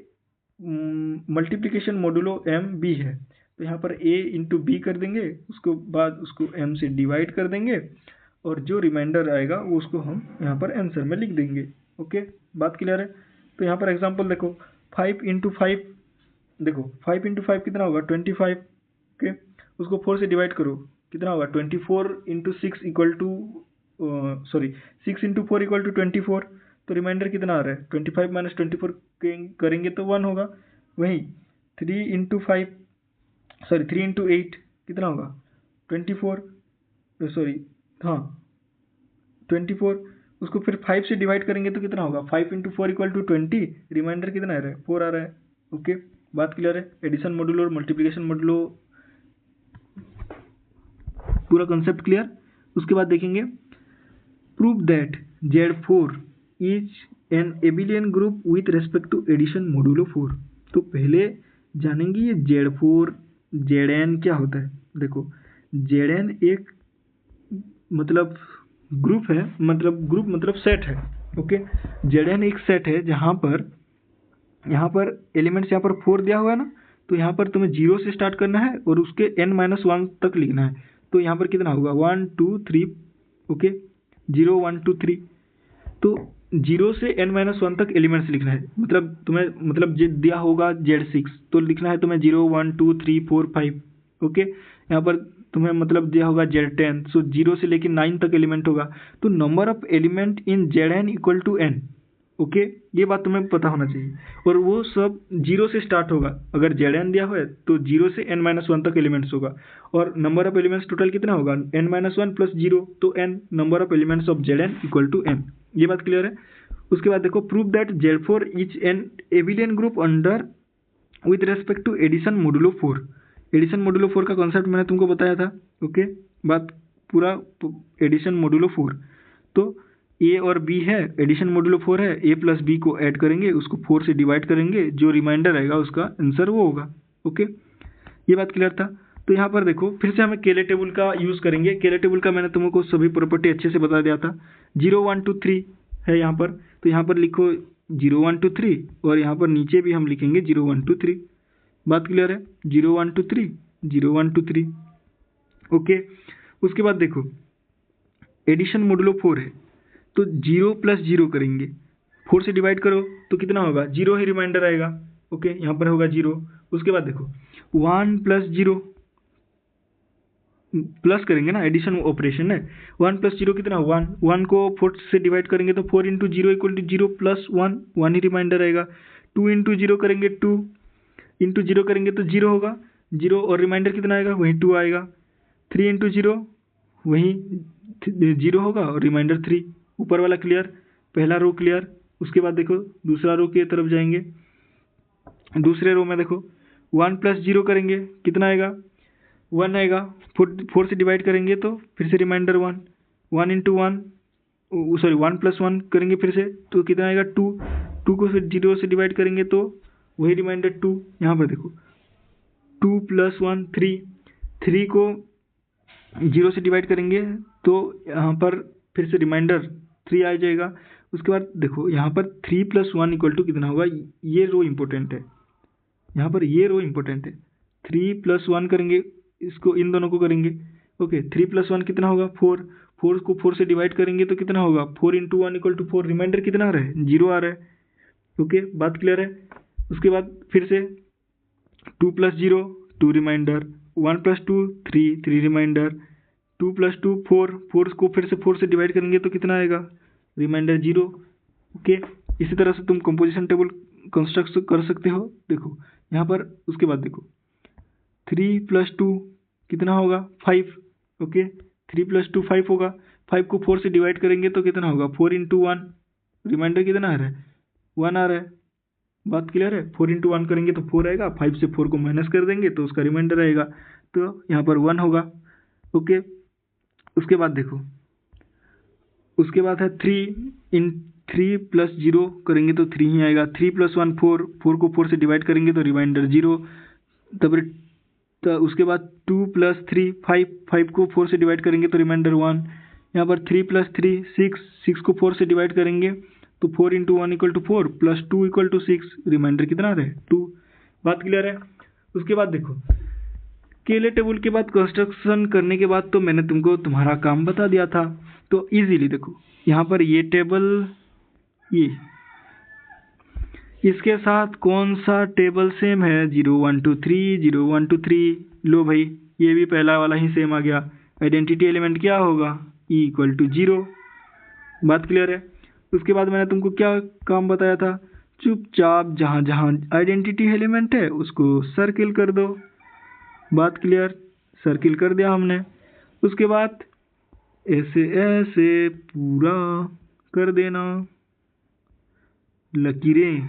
multiplication modulo m b है, तो यहाँ पर a इंटू बी कर देंगे, उसको बाद उसको m से डिवाइड कर देंगे, और जो रिमाइंडर आएगा वो उसको हम यहाँ पर आंसर में लिख देंगे. ओके, बात क्लियर है. तो यहाँ पर एग्जांपल देखो 5 इंटू 5, देखो 5 इंटू 5 कितना होगा 25. ओके, उसको 4 से डिवाइड करो, कितना होगा 24 into 6 equal to 6 into 4 equal to 24. तो रिमाइंडर कितना आ रहा है 25 माइनस 24 करेंगे तो 1 होगा. वहीं 3 इंटू 8 कितना होगा 24, हाँ 24. उसको फिर 5 से डिवाइड करेंगे तो कितना होगा 5 इंटू 4 इक्वल टू 20. रिमाइंडर कितना आ रहा है 4 आ रहा है. ओके, बात क्लियर है. एडिशन मॉडुलो और मल्टीप्लिकेशन मॉडुलो पूरा कंसेप्ट क्लियर. उसके बाद देखेंगे prove that Z4 is an abelian group with respect to addition modulo 4. तो पहले जानेंगे ये Z4 Zn क्या होता है. देखो Zn एक मतलब ग्रुप है, मतलब सेट है. ओके, Zn एक सेट है जहाँ पर एलिमेंट्स यहाँ पर 4 दिया हुआ है ना, तो यहाँ पर तुम्हें 0 से स्टार्ट करना है और उसके n-1 तक लिखना है. तो यहाँ पर कितना होगा 1 2 3. ओके, 0 1 2 3. तो जीरो से n-1 तक एलिमेंट्स लिखना है। मतलब तुम्हें मतलब दिया होगा Z6 तो लिखना है तुम्हें 0 1 2 3 4 5। ओके, यहाँ पर तुम्हें मतलब दिया होगा Z10 सो 0 से लेकर 9 तक एलिमेंट होगा। तो number of element in Zn equal to n। Okay, ये बात तुम्हें पता होना चाहिए। और वो सब 0 से स्टार्ट होगा। अगर Zn दिया हुआ है तो 0 से n-1 तक एलिमेंट्स होगा। और नंबर ऑफ एलिमेंट्स टोटल कितना होगा n-1 प्लस 0 तो n number of elements of Zn equal to n। ये बात क्लियर है। उसके बाद देखो prove that Z4 is an abelian group under with respect to addition modulo 4। Addition modulo 4 का कॉन्सेप्ट मैंने तुमको बताया था। ओके, बात पूरा एडिशन मोडुलो 4। तो ए और बी है, एडिशन मोडुलो 4 है, ए प्लस बी को ऐड करेंगे, उसको 4 से डिवाइड करेंगे, जो रिमाइंडर आएगा उसका आंसर वो होगा। ओके, ये बात क्लियर था। तो यहाँ पर देखो फिर से हमें केले टेबल का यूज़ करेंगे। केले टेबल का मैंने तुमको सभी प्रॉपर्टी अच्छे से बता दिया था। 0 1 2 3 है यहाँ पर, तो यहाँ पर लिखो 0 1 2 3 और यहाँ पर नीचे भी हम लिखेंगे 0 1 2 3। बात क्लियर है। 0 1 2 3 0 1 2 3। ओके, उसके बाद देखो एडिशन मोडुलो 4 है तो 0 प्लस 0 करेंगे, 4 से डिवाइड करो तो कितना होगा 0 ही रिमाइंडर आएगा। ओके, यहाँ पर होगा 0। उसके बाद देखो 1 प्लस 0 प्लस करेंगे ना, एडिशन ऑपरेशन है। 1 प्लस 0 कितना 1, 1 को 4 से डिवाइड करेंगे तो 4 इंटू 0 इक्वल टू 0 प्लस 1, 1 ही रिमाइंडर आएगा। 2 इंटू 0 करेंगे 2 इंटू 0 करेंगे तो 0 होगा, 0 और रिमाइंडर कितना आएगा वही 2 आएगा। 3 इंटू 0 वही 0 होगा और रिमाइंडर 3। ऊपर वाला क्लियर, पहला रो क्लियर। उसके बाद देखो दूसरा रो की तरफ जाएंगे। दूसरे रो में देखो 1 प्लस 0 करेंगे कितना आएगा 1 आएगा। 4 से डिवाइड करेंगे तो फिर से रिमाइंडर 1, 1 इंटू 1 सॉरी 1 प्लस 1 करेंगे फिर से तो कितना आएगा 2, 2 को फिर 0 से डिवाइड करेंगे तो वही रिमाइंडर 2। यहाँ पर देखो 2 प्लस 1 3, 3 को 0 से डिवाइड करेंगे तो यहाँ पर फिर से रिमाइंडर 3 आ जाएगा। उसके बाद देखो यहाँ पर 3 प्लस 1 इक्वल टू कितना होगा, ये रो इम्पोर्टेंट है। यहाँ पर ये रो इम्पोर्टेंट है। 3 प्लस 1 करेंगे, इसको इन दोनों को करेंगे। ओके, 3 प्लस 1 कितना होगा 4, 4 को 4 से डिवाइड करेंगे तो कितना होगा 4 इंटू 1 इक्वल टू 4। रिमाइंडर कितना आ रहा है 0 आ रहा है। ओके, बात क्लियर है। उसके बाद फिर से 2 plus 0 2 remainder, 1 plus 2 3 3 remainder, 2 plus 2 4, 4 को फिर से 4 से डिवाइड करेंगे तो कितना आएगा रिमाइंडर 0। ओके, इसी तरह से तुम कंपोजिशन टेबल कंस्ट्रक्ट कर सकते हो। देखो यहाँ पर उसके बाद देखो 3 प्लस 2 कितना होगा 5। ओके, 3 प्लस 2 5 होगा। 5 को 4 से डिवाइड करेंगे तो कितना होगा 4 इंटू 1, रिमाइंडर कितना आ रहा है 1 आ रहा है। बात क्लियर है। 4 इंटू 1 करेंगे तो 4 आएगा, 5 से 4 को माइनस कर देंगे तो उसका रिमाइंडर आएगा, तो यहाँ पर 1 होगा। ओके, उसके बाद देखो उसके बाद है 3 प्लस 0 करेंगे तो 3 ही आएगा। 3 प्लस 1 4, 4 को 4 से डिवाइड करेंगे तो रिमाइंडर 0। तब तो उसके बाद 2 प्लस 3 5, 5 को 4 से डिवाइड करेंगे तो रिमाइंडर 1। यहाँ पर 3 प्लस 3 6, 6 को 4 से डिवाइड करेंगे तो 4 into 1 equal to 4 plus 2 equal to 6, remainder कितना आ रहा है 2। बात क्लियर है। उसके बाद देखो केले टेबल के बाद कंस्ट्रक्शन करने के बाद तो मैंने तुमको तुम्हारा काम बता दिया था। तो इजीली देखो यहाँ पर ये टेबल, ये इसके साथ कौन सा टेबल सेम है 0 1 2 3 0 1 2 3। लो भाई ये भी पहला वाला ही सेम आ गया। आइडेंटिटी एलिमेंट क्या होगा E इक्वल टू 0। बात क्लियर है। उसके बाद मैंने तुमको क्या काम बताया था, चुपचाप जहाँ जहाँ आइडेंटिटी एलिमेंट है उसको सर्किल कर दो। बात क्लियर, सर्किल कर दिया हमने। उसके बाद ऐसे ऐसे पूरा कर देना, लकीरें,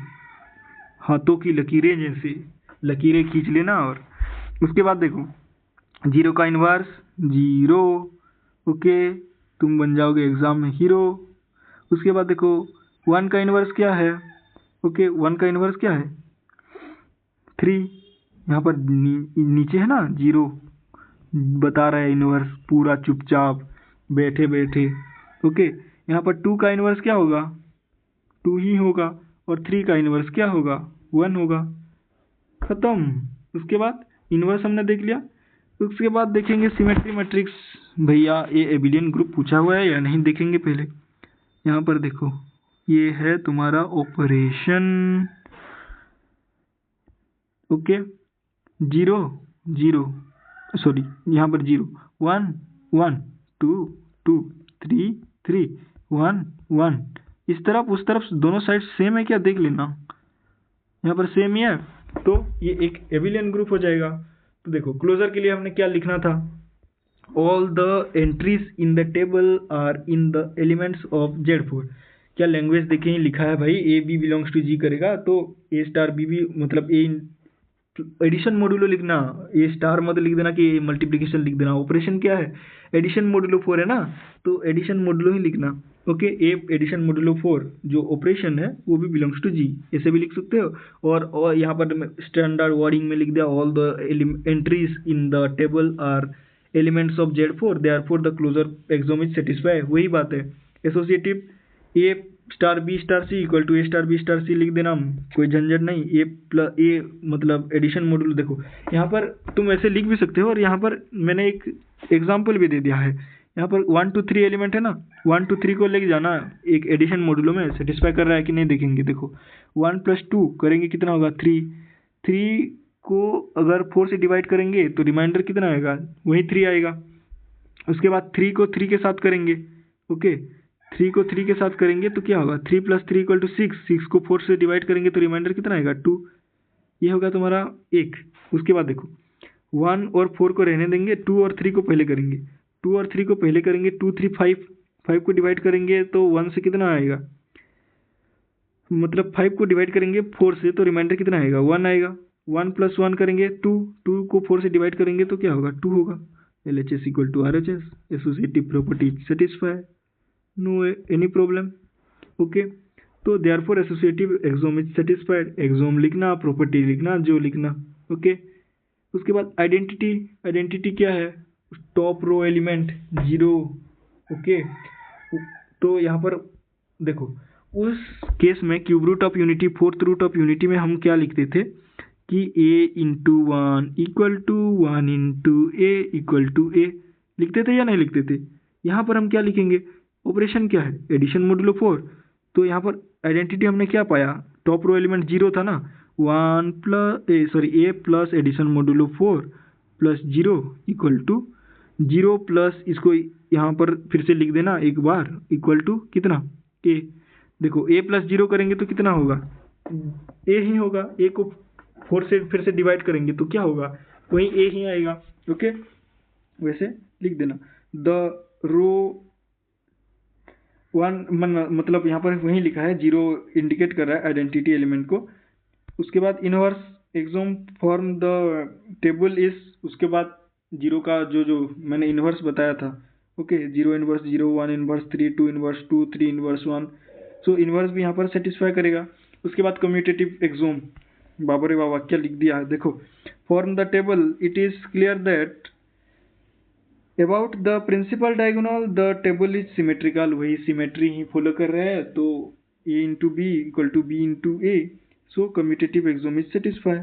हाथों की लकीरें जैसे लकीरें खींच लेना। और उसके बाद देखो 0 का इन्वर्स 0। ओके, तुम बन जाओगे एग्जाम में हीरो। उसके बाद देखो 1 का इन्वर्स क्या है। ओके, 1 का इन्वर्स क्या है 3। यहाँ पर नीचे है ना 0 बता रहा है इन्वर्स पूरा चुपचाप बैठे बैठे। ओके, यहाँ पर 2 का इन्वर्स क्या होगा 2 ही होगा और 3 का इन्वर्स क्या होगा 1 होगा। खत्म। उसके बाद इन्वर्स हमने देख लिया। उसके बाद देखेंगे सिमेट्री मैट्रिक्स। भैया ये एबिलियन ग्रुप पूछा हुआ है या नहीं देखेंगे पहले। यहाँ पर देखो ये है तुम्हारा ऑपरेशन। ओके, 0 0, सॉरी यहाँ पर 0 1 1 2 2 3 3 1 1। इस तरफ उस तरफ दोनों साइड सेम है क्या, देख लेना, यहाँ पर सेम ही है, तो ये एक एबिलियन ग्रुप हो जाएगा। तो देखो क्लोजर के लिए हमने क्या लिखना था, all the entries in the table are in the elements of Z4। क्या लैंग्वेज देखें ही लिखा है भाई, a B belongs to G करेगा, तो ए स्टार बी भी मतलब ए एडिशन मॉड्यूलो लिखना, ए स्टार मत लिख देना कि मल्टीप्लिकेशन लिख देना। ऑपरेशन क्या है, एडिशन मॉड्यूलो 4 है ना, तो एडिशन मॉड्यूलो ही लिखना। ओके, ए एडिशन मॉड्यूलो 4 जो ऑपरेशन है वो भी बिलोंग्स टू जी, ऐसे भी लिख सकते हो। और यहाँ पर स्टैंडर्ड वर्डिंग में लिख दिया, all the entries in the table are elements of Z4, therefore the closure axiom is satisfy. वही बात है, associative A star B star C equal to A star B star C लिख देना, कोई झंझट नहीं। ए प्लस ए मतलब एडिशन मॉड्यूल, देखो यहाँ पर तुम ऐसे लिख भी सकते हो, और यहाँ पर मैंने एक एग्जाम्पल भी दे दिया है। यहाँ पर 1 2 3 एलिमेंट है ना, 1 2 3 को लेके जाना एक एडिशन मॉड्यूलो में, सेटिस्फाई कर रहा है कि नहीं देखेंगे। देखो 1 + 2 करेंगे कितना होगा 3, 3 को अगर 4 से डिवाइड करेंगे तो रिमाइंडर कितना आएगा, वही 3 आएगा। उसके बाद 3 को 3 के साथ करेंगे, ओके 3 को 3 के साथ करेंगे तो क्या होगा, 3 + 3 = 6, 6 को 4 से डिवाइड करेंगे तो रिमाइंडर कितना आएगा 2, ये होगा तुम्हारा 1। उसके बाद देखो 1 और 4 को रहने देंगे, 2 और 3 को पहले करेंगे, 2 और 3 को पहले करेंगे, 2 3 5, 5 को डिवाइड करेंगे तो 1 से कितना आएगा, मतलब 5 को डिवाइड करेंगे 4 से तो रिमाइंडर कितना आएगा 1 आएगा। 1 + 1 करेंगे 2, 2 को 4 से डिवाइड करेंगे तो क्या होगा 2 होगा। LHS = RHS, associative property satisfy, no any problem. Okay, तो therefore associative axiom is satisfied, axiom लिखना, प्रॉपर्टी लिखना, जो लिखना। ओके, उसके बाद आइडेंटिटी, आइडेंटिटी क्या है, टॉप रो एलिमेंट 0। ओके, तो यहाँ पर देखो उस केस में cube root of unity, fourth root of unity में हम क्या लिखते थे कि a × 1 = 1 × a = a लिखते थे या नहीं लिखते थे। यहाँ पर हम क्या लिखेंगे, ऑपरेशन क्या है, एडिशन मॉड्यूलो 4। तो यहाँ पर आइडेंटिटी हमने क्या पाया, टॉप रो एलिमेंट 0 था ना, a plus addition modulo 4 + 0 = 0 plus इसको यहाँ पर फिर से लिख देना एक बार, इक्वल टू कितना a। देखो a + 0 करेंगे तो कितना होगा, a ही होगा, a को 4 से फिर से डिवाइड करेंगे तो क्या होगा, वही a ही आएगा। ओके, वैसे लिख देना। द रो 1 मतलब यहाँ पर वही लिखा है, 0 इंडिकेट कर रहा है आइडेंटिटी एलिमेंट को। उसके बाद inverse exome form the table is, उसके बाद 0 का जो मैंने इनवर्स बताया था। Okay, 0 inverse 0, 1 inverse 3, 2 inverse 2, 3 inverse 1, सो इनवर्स भी यहाँ पर सेटिस्फाई करेगा। उसके बाद कम्यूटेटिव एक्सोम, बाबा रे बाबा क्या लिख दिया है, देखो from the table, it is clear that about the principal diagonal the table is symmetrical, वही सिमेट्री ही फॉलो कर रहे हैं, तो a × b = b × a, so commutative axiom is satisfy.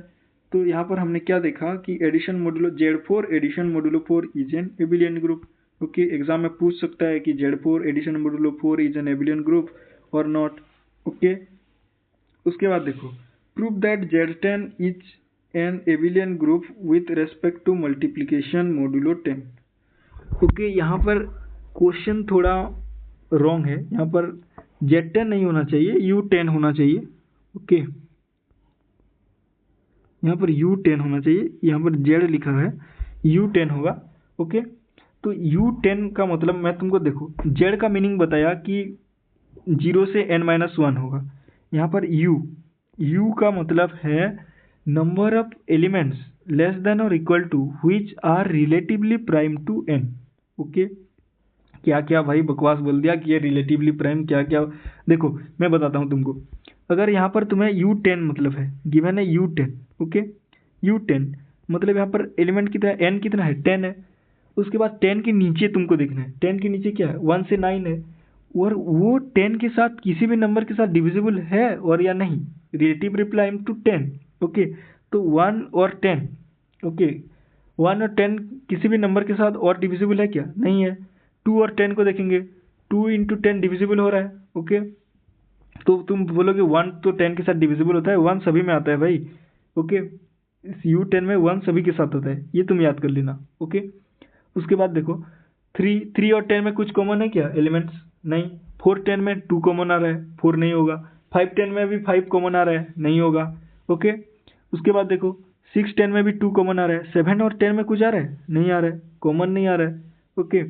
तो यहाँ पर हमने क्या देखा कि addition modulo Z4 addition modulo 4 is an abelian group. Okay, exam में पूछ सकता है कि Z4 addition modulo 4 is an abelian group और नॉट। ओके, उसके बाद देखो prove that Z10 is an abelian group with respect to multiplication modulo 10। Okay, यहाँ पर क्वेश्चन थोड़ा रॉन्ग है, यहाँ पर Z10 नहीं होना चाहिए, U10 होना चाहिए। ओके, यहाँ पर U10 होना चाहिए, यहाँ पर Z लिखा है, U10 होगा। ओके, तो U10 का मतलब मैं तुमको देखो Z का मीनिंग बताया कि 0 से n-1 होगा। यहाँ पर U का मतलब है number of elements less than और equal to which are relatively prime to n। Okay, क्या क्या भाई बकवास बोल दिया कि ये रिलेटिवली प्राइम, क्या क्या, देखो मैं बताता हूँ तुमको। अगर यहाँ पर तुम्हें U10 मतलब है, गिवन है U10, ओके U10 मतलब यहाँ पर एलिमेंट कितना है, n कितना है 10 है। उसके बाद 10 के नीचे तुमको देखना है, 10 के नीचे क्या है 1 से 9 है, और वो 10 के साथ किसी भी नंबर के साथ डिविजिबल है और या नहीं, रिलेटिवली प्राइम टू 10। ओके, तो 1 और 10, ओके 1 और 10 किसी भी नंबर के साथ और डिविजिबल है क्या, नहीं है। 2 और 10 को देखेंगे, 2 × 10 डिविजिबल हो रहा है। ओके, तो तुम बोलोगे 1 तो 10 के साथ डिविजिबल होता है, 1 सभी में आता है भाई। ओके, इस U10 में 1 सभी के साथ आता है, ये तुम याद कर लेना। ओके, उसके बाद देखो 3 और 10 में कुछ कॉमन है क्या एलिमेंट्स? नहीं। 4 10 में 2 कॉमन आ रहा है, 4 नहीं होगा। 5 10 में भी 5 कॉमन आ रहा है, नहीं होगा। ओके, उसके बाद देखो 6 10 में भी 2 कॉमन आ रहा है। 7 और 10 में कुछ आ रहा है? नहीं आ रहा है, कॉमन नहीं आ रहा है। ओके,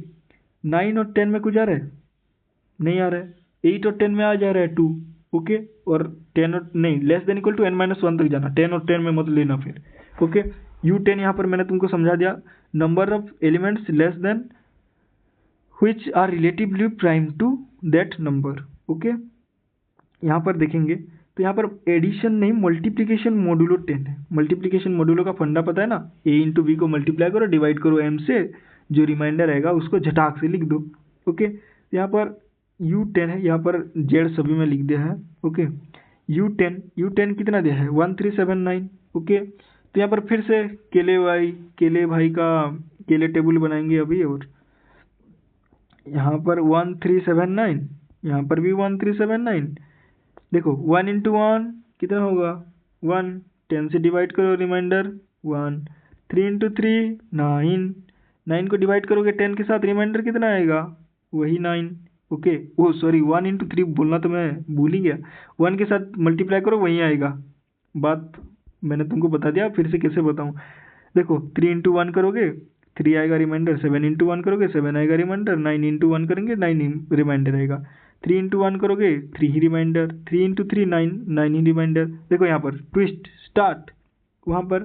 9 और 10 में कुछ आ रहा है? नहीं आ रहा है। 8 और 10 में आ जा रहा है 2। ओके, और 10 और नहीं, less than equal to n-1 तक जाना, 10 और 10 में मत लेना फिर। ओके, U10 यहाँ पर मैंने तुमको समझा दिया, number of elements less then which are relatively prime to that number। Okay, यहाँ पर देखेंगे तो यहाँ पर एडिशन नहीं, मल्टीप्लिकेशन मॉड्यूलो 10 है। मल्टीप्लिकेशन मॉड्यूलो का फंडा पता है ना, a इंटू बी को मल्टीप्लाई करो, डिवाइड करो m से, जो रिमाइंडर आएगा उसको झटाक से लिख दो। ओके, यहाँ पर U10 है, यहाँ पर z सभी में लिख दिया है। ओके, U10 कितना दिया है? 1379। ओके, तो यहाँ पर फिर से केले भाई का केले टेबल बनाएंगे अभी, और यहाँ पर 1379, यहाँ पर भी 1379। देखो 1 इंटू 1 कितना होगा? 1, 10 से डिवाइड करो, रिमाइंडर 1। 3 इंटू 3 9, 9 को डिवाइड करोगे 10 के साथ, रिमाइंडर कितना आएगा? वही 9। ओके, ओ सॉरी, 1 इंटू 3 बोलना तो मैं भूल ही गया। 1 के साथ मल्टीप्लाई करो, वही आएगा। बात मैंने तुमको बता दिया, फिर से कैसे बताऊँ। देखो 3 इंटू 1 करोगे 3 आएगा रिमाइंडर, 7 इंटू 1 करोगे 7 आएगा रिमाइंडर, 9 इंटू 1 करेंगे 9 रिमाइंडर आएगा। 3 इंटू 1 करोगे 3 ही रिमाइंडर, 3 इंटू 3 9, 9 ही रिमाइंडर। देखो यहाँ पर ट्विस्ट स्टार्ट, वहाँ पर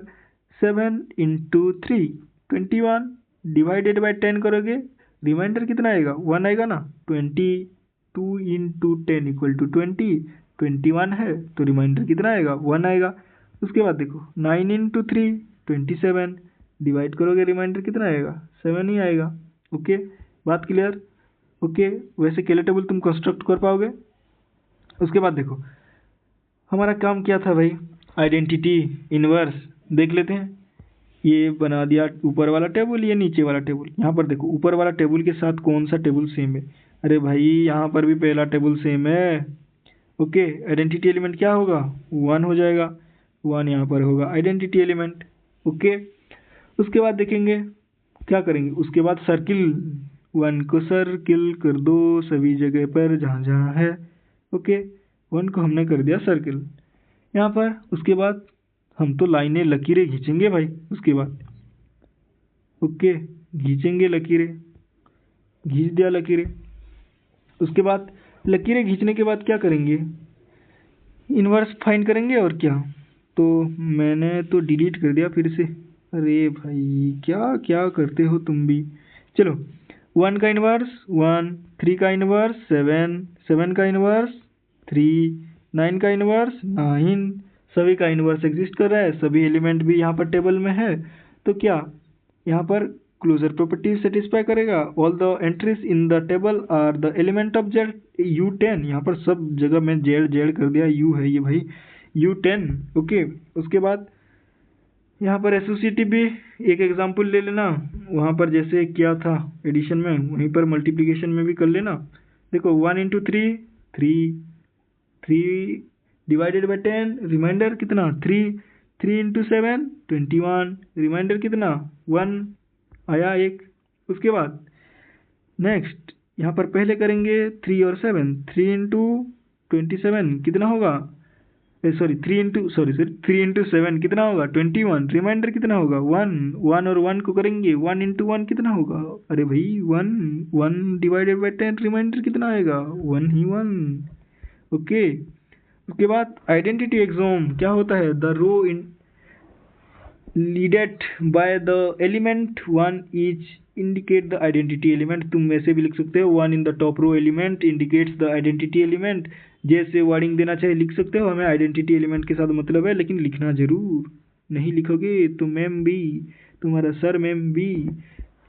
7 इंटू 3 21, डिवाइडेड बाई 10 करोगे, रिमाइंडर कितना आएगा? 1 आएगा ना। 22 इंटू 10 इक्वल टू 20, 21 है तो रिमाइंडर कितना आएगा? 1 आएगा। उसके बाद देखो 9 इंटू 3 27, डिवाइड करोगे, रिमाइंडर कितना आएगा? 7 ही आएगा। ओके, बात क्लियर? ओके, वैसे केले टेबल तुम कंस्ट्रक्ट कर पाओगे। उसके बाद देखो हमारा काम क्या था भाई, आइडेंटिटी इनवर्स देख लेते हैं। ये बना दिया ऊपर वाला टेबल, ये नीचे वाला टेबल। यहाँ पर देखो ऊपर वाला टेबल के साथ कौन सा टेबल सेम है? अरे भाई यहाँ पर भी पहला टेबल सेम है। ओके, आइडेंटिटी एलिमेंट क्या होगा? 1 हो जाएगा, 1 यहाँ पर होगा आइडेंटिटी एलिमेंट। ओके, उसके बाद देखेंगे क्या करेंगे, उसके बाद सर्किल 1 को सर्किल कर दो सभी जगह पर जहाँ जहाँ है। ओके, 1 को हमने कर दिया सर्किल यहाँ पर। उसके बाद हम तो लाइनें लकीरें खींचेंगे भाई। उसके बाद ओके, खींचेंगे लकीरें, खींच दिया लकीरें। उसके बाद लकीरें खींचने के बाद क्या करेंगे? इनवर्स फाइंड करेंगे और क्या। तो मैंने तो डिलीट कर दिया फिर से। अरे भाई क्या क्या करते हो तुम भी। चलो 1 का इनवर्स 1, 3 का इनवर्स 7, 7 का इनवर्स 3, 9 का इनवर्स 9, सभी का इनवर्स एग्जिस्ट कर रहा है, सभी एलिमेंट भी यहाँ पर टेबल में है। तो क्या यहाँ पर क्लोजर प्रॉपर्टी सेटिस्फाई करेगा। All the entries in the table are the element of Z U10। यहाँ पर सब जगह में जेड जेड कर दिया, यू है ये भाई U10। ओके, उसके बाद यहाँ पर एसोसिएटिव भी एक एग्जांपल ले लेना, वहाँ पर जैसे क्या था एडिशन में, वहीं पर मल्टीप्लिकेशन में भी कर लेना। देखो 1 इंटू 3 3 डिवाइडेड बाई 10, रिमाइंडर कितना? 3, 3 इंटू 7 21, रिमाइंडर कितना? 1 आया एक। उसके बाद नेक्स्ट यहाँ पर पहले करेंगे 3 और 7, 3 इंटू 27 कितना होगा? सॉरी 3 इंटू 7 कितना होगा? 21, रिमाइंडर कितना होगा? 1, 1 और 1 को करेंगे, 1 इंटू 1 कितना होगा? अरे भाई 1, 1 डिवाइडेड बाई 10, रिमाइंडर कितना आएगा? 1 ही 1। ओके, उसके बाद आइडेंटिटी एक्सोम क्या होता है? The row in leaded by the element 1 is indicate the identity element. तुम वैसे भी लिख सकते हो 1 in the top row element indicates the identity element. जैसे वर्डिंग देना चाहिए लिख सकते हो, हमें आइडेंटिटी एलिमेंट के साथ मतलब है, लेकिन लिखना जरूर। नहीं लिखोगे तो मैम भी, तुम्हारा सर मैम भी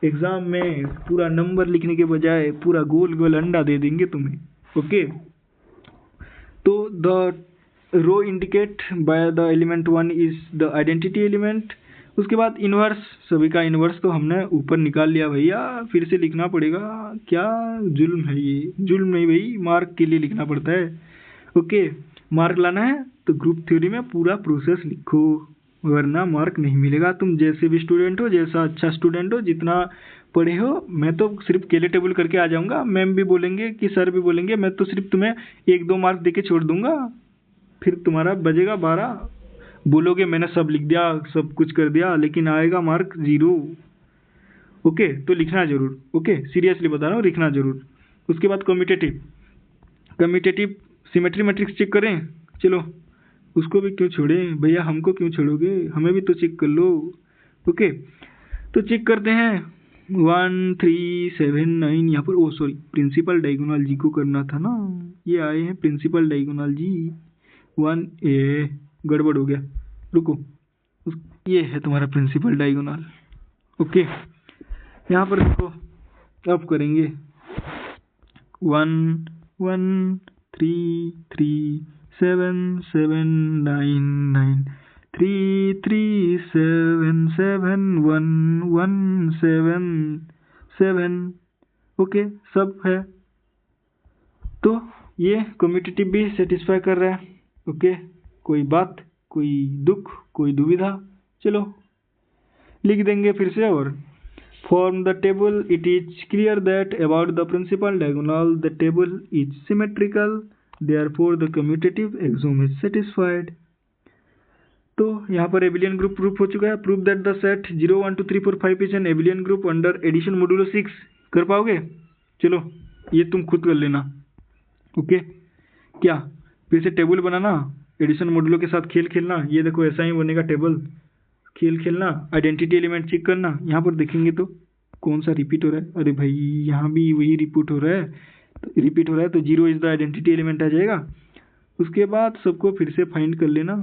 एग्जाम में पूरा नंबर लिखने के बजाय पूरा गोल गोल अंडा दे देंगे तुम्हें। ओके, तो the row indicate by the element 1 is the identity element. उसके बाद इनवर्स, सभी का इनवर्स तो हमने ऊपर निकाल लिया भैया, फिर से लिखना पड़ेगा। क्या जुल्म है ये, जुल्म नहीं भाई, मार्क के लिए लिखना पड़ता है। ओके, मार्क लाना है तो ग्रुप थ्योरी में पूरा प्रोसेस लिखो, वरना मार्क नहीं मिलेगा। तुम जैसे भी स्टूडेंट हो, जैसा अच्छा स्टूडेंट हो, जितना पढ़े हो, मैं तो सिर्फ केले टेबल करके आ जाऊंगा, मैम भी बोलेंगे कि सर भी बोलेंगे, मैं तो सिर्फ तुम्हें 1-2 मार्क देके छोड़ दूंगा, फिर तुम्हारा बजेगा 12, बोलोगे मैंने सब लिख दिया, सब कुछ कर दिया, लेकिन आएगा मार्क 0। ओके, तो लिखना जरूर। ओके, सीरियसली बता रहा हूँ, लिखना जरूर। उसके बाद commutative, commutative symmetry matrix check करें। चलो, उसको भी क्यों छोड़ें भैया, हमको क्यों छोड़ोगे, हमें भी तो चेक कर लो। ओके, तो चेक करते हैं 1 3 7 9। यहाँ पर ओ सॉरी, प्रिंसिपल डायगोनल जी को करना था ना, ये आए हैं प्रिंसिपल डायगोनल जी 1 ए, गड़बड़ हो गया, रुको। ये है तुम्हारा प्रिंसिपल डायगोनल। ओके, यहाँ पर देखो, अब करेंगे 1 1 3 3 7 7 9 9 3 3 7 7 1 1 7 7। ओके, सब है। तो ये कम्यूटेटिव भी सेटिस्फाई कर रहा है। ओके, कोई बात, कोई दुख, कोई दुविधा, चलो लिख देंगे फिर से। और from the table it is clear that about the principal diagonal the table is symmetrical, therefore the commutative axiom is satisfied। तो यहाँ पर एबिलियन ग्रुप प्रूफ हो चुका है। Proof that the set 0 1 2 3 4 5 is an abelian group under addition modulo 6। कर पाओगे? चलो, ये तुम खुद कर लेना। ओके, क्या फिर से टेबल बनाना, एडिशन मॉड्यूलो के साथ खेल खेलना। ये देखो, ऐसा ही बनेगा टेबल, खेल खेलना, आइडेंटिटी एलिमेंट चेक करना। यहाँ पर देखेंगे तो कौन सा रिपीट हो रहा है, अरे भाई यहाँ भी वही रिपीट हो रहा है, तो रिपीट हो रहा है तो 0 इज द आइडेंटिटी एलिमेंट आ जाएगा। उसके बाद सबको फिर से फाइंड कर लेना।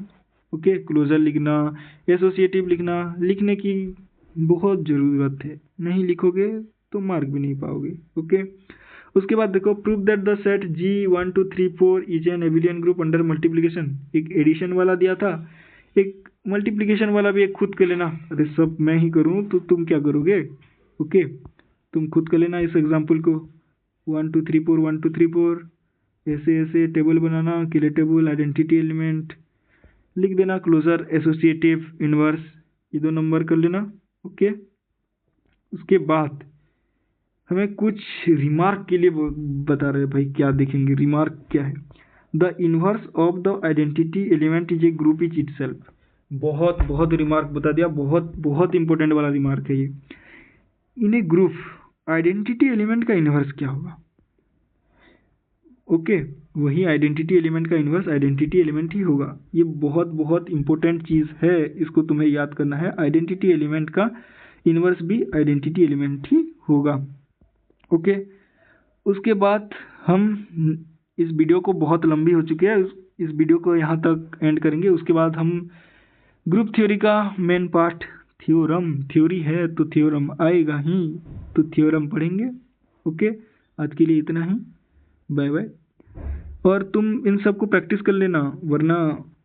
ओके, क्लोजर लिखना, एसोसिएटिव लिखना, लिखने की बहुत ज़रूरत है, नहीं लिखोगे तो मार्क भी नहीं पाओगे। ओके, उसके बाद देखो, prove that the set G 1 2 3 4 is an abelian group under multiplication. एक एडिशन वाला दिया था, एक मल्टीप्लिकेशन वाला भी एक खुद कर लेना। अरे सब मैं ही करूँ तो तुम क्या करोगे? ओके, तुम खुद कर लेना इस एग्जाम्पल को, 1 2 3 4 1 2 3 4, ऐसे ऐसे टेबल बनाना, केले टेबल, आइडेंटिटी एलिमेंट लिख देना, क्लोजर, एसोसिएटिव, इनवर्स, ये 2 नंबर कर लेना। ओके, उसके बाद हमें कुछ रिमार्क के लिए बता रहे हैं भाई, क्या देखेंगे रिमार्क क्या है। The inverse of the identity element is a group is itself. बहुत बहुत रिमार्क बता दिया, बहुत बहुत इंपॉर्टेंट वाला रिमार्क है ये। इन ए ग्रुप आइडेंटिटी एलिमेंट का इनवर्स क्या होगा? ओके, वही आइडेंटिटी एलिमेंट का इनवर्स आइडेंटिटी एलिमेंट ही होगा। ये बहुत बहुत इंपॉर्टेंट चीज़ है, इसको तुम्हें याद करना है। आइडेंटिटी एलिमेंट का इनवर्स भी आइडेंटिटी एलिमेंट ही होगा। ओके, उसके बाद हम इस वीडियो को, बहुत लंबी हो चुकी है, इस वीडियो को यहाँ तक एंड करेंगे। उसके बाद हम ग्रुप थ्योरी का मेन पार्ट, थ्योरम, थ्योरी है तो थ्योरम आएगा ही, तो थ्योरम पढ़ेंगे। ओके, आज के लिए इतना ही, बाय बाय। और तुम इन सब को प्रैक्टिस कर लेना, वरना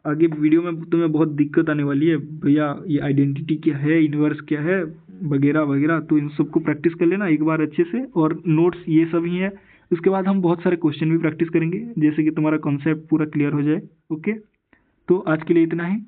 आगे वीडियो में तुम्हें बहुत दिक्कत आने वाली है, भैया ये आइडेंटिटी क्या है, इनवर्स क्या है, वगैरह वगैरह। तो इन सब को प्रैक्टिस कर लेना एक बार अच्छे से, और नोट्स ये सब ही है। उसके बाद हम बहुत सारे क्वेश्चन भी प्रैक्टिस करेंगे, जैसे कि तुम्हारा कॉन्सेप्ट पूरा क्लियर हो जाए। ओके, तो आज के लिए इतना ही।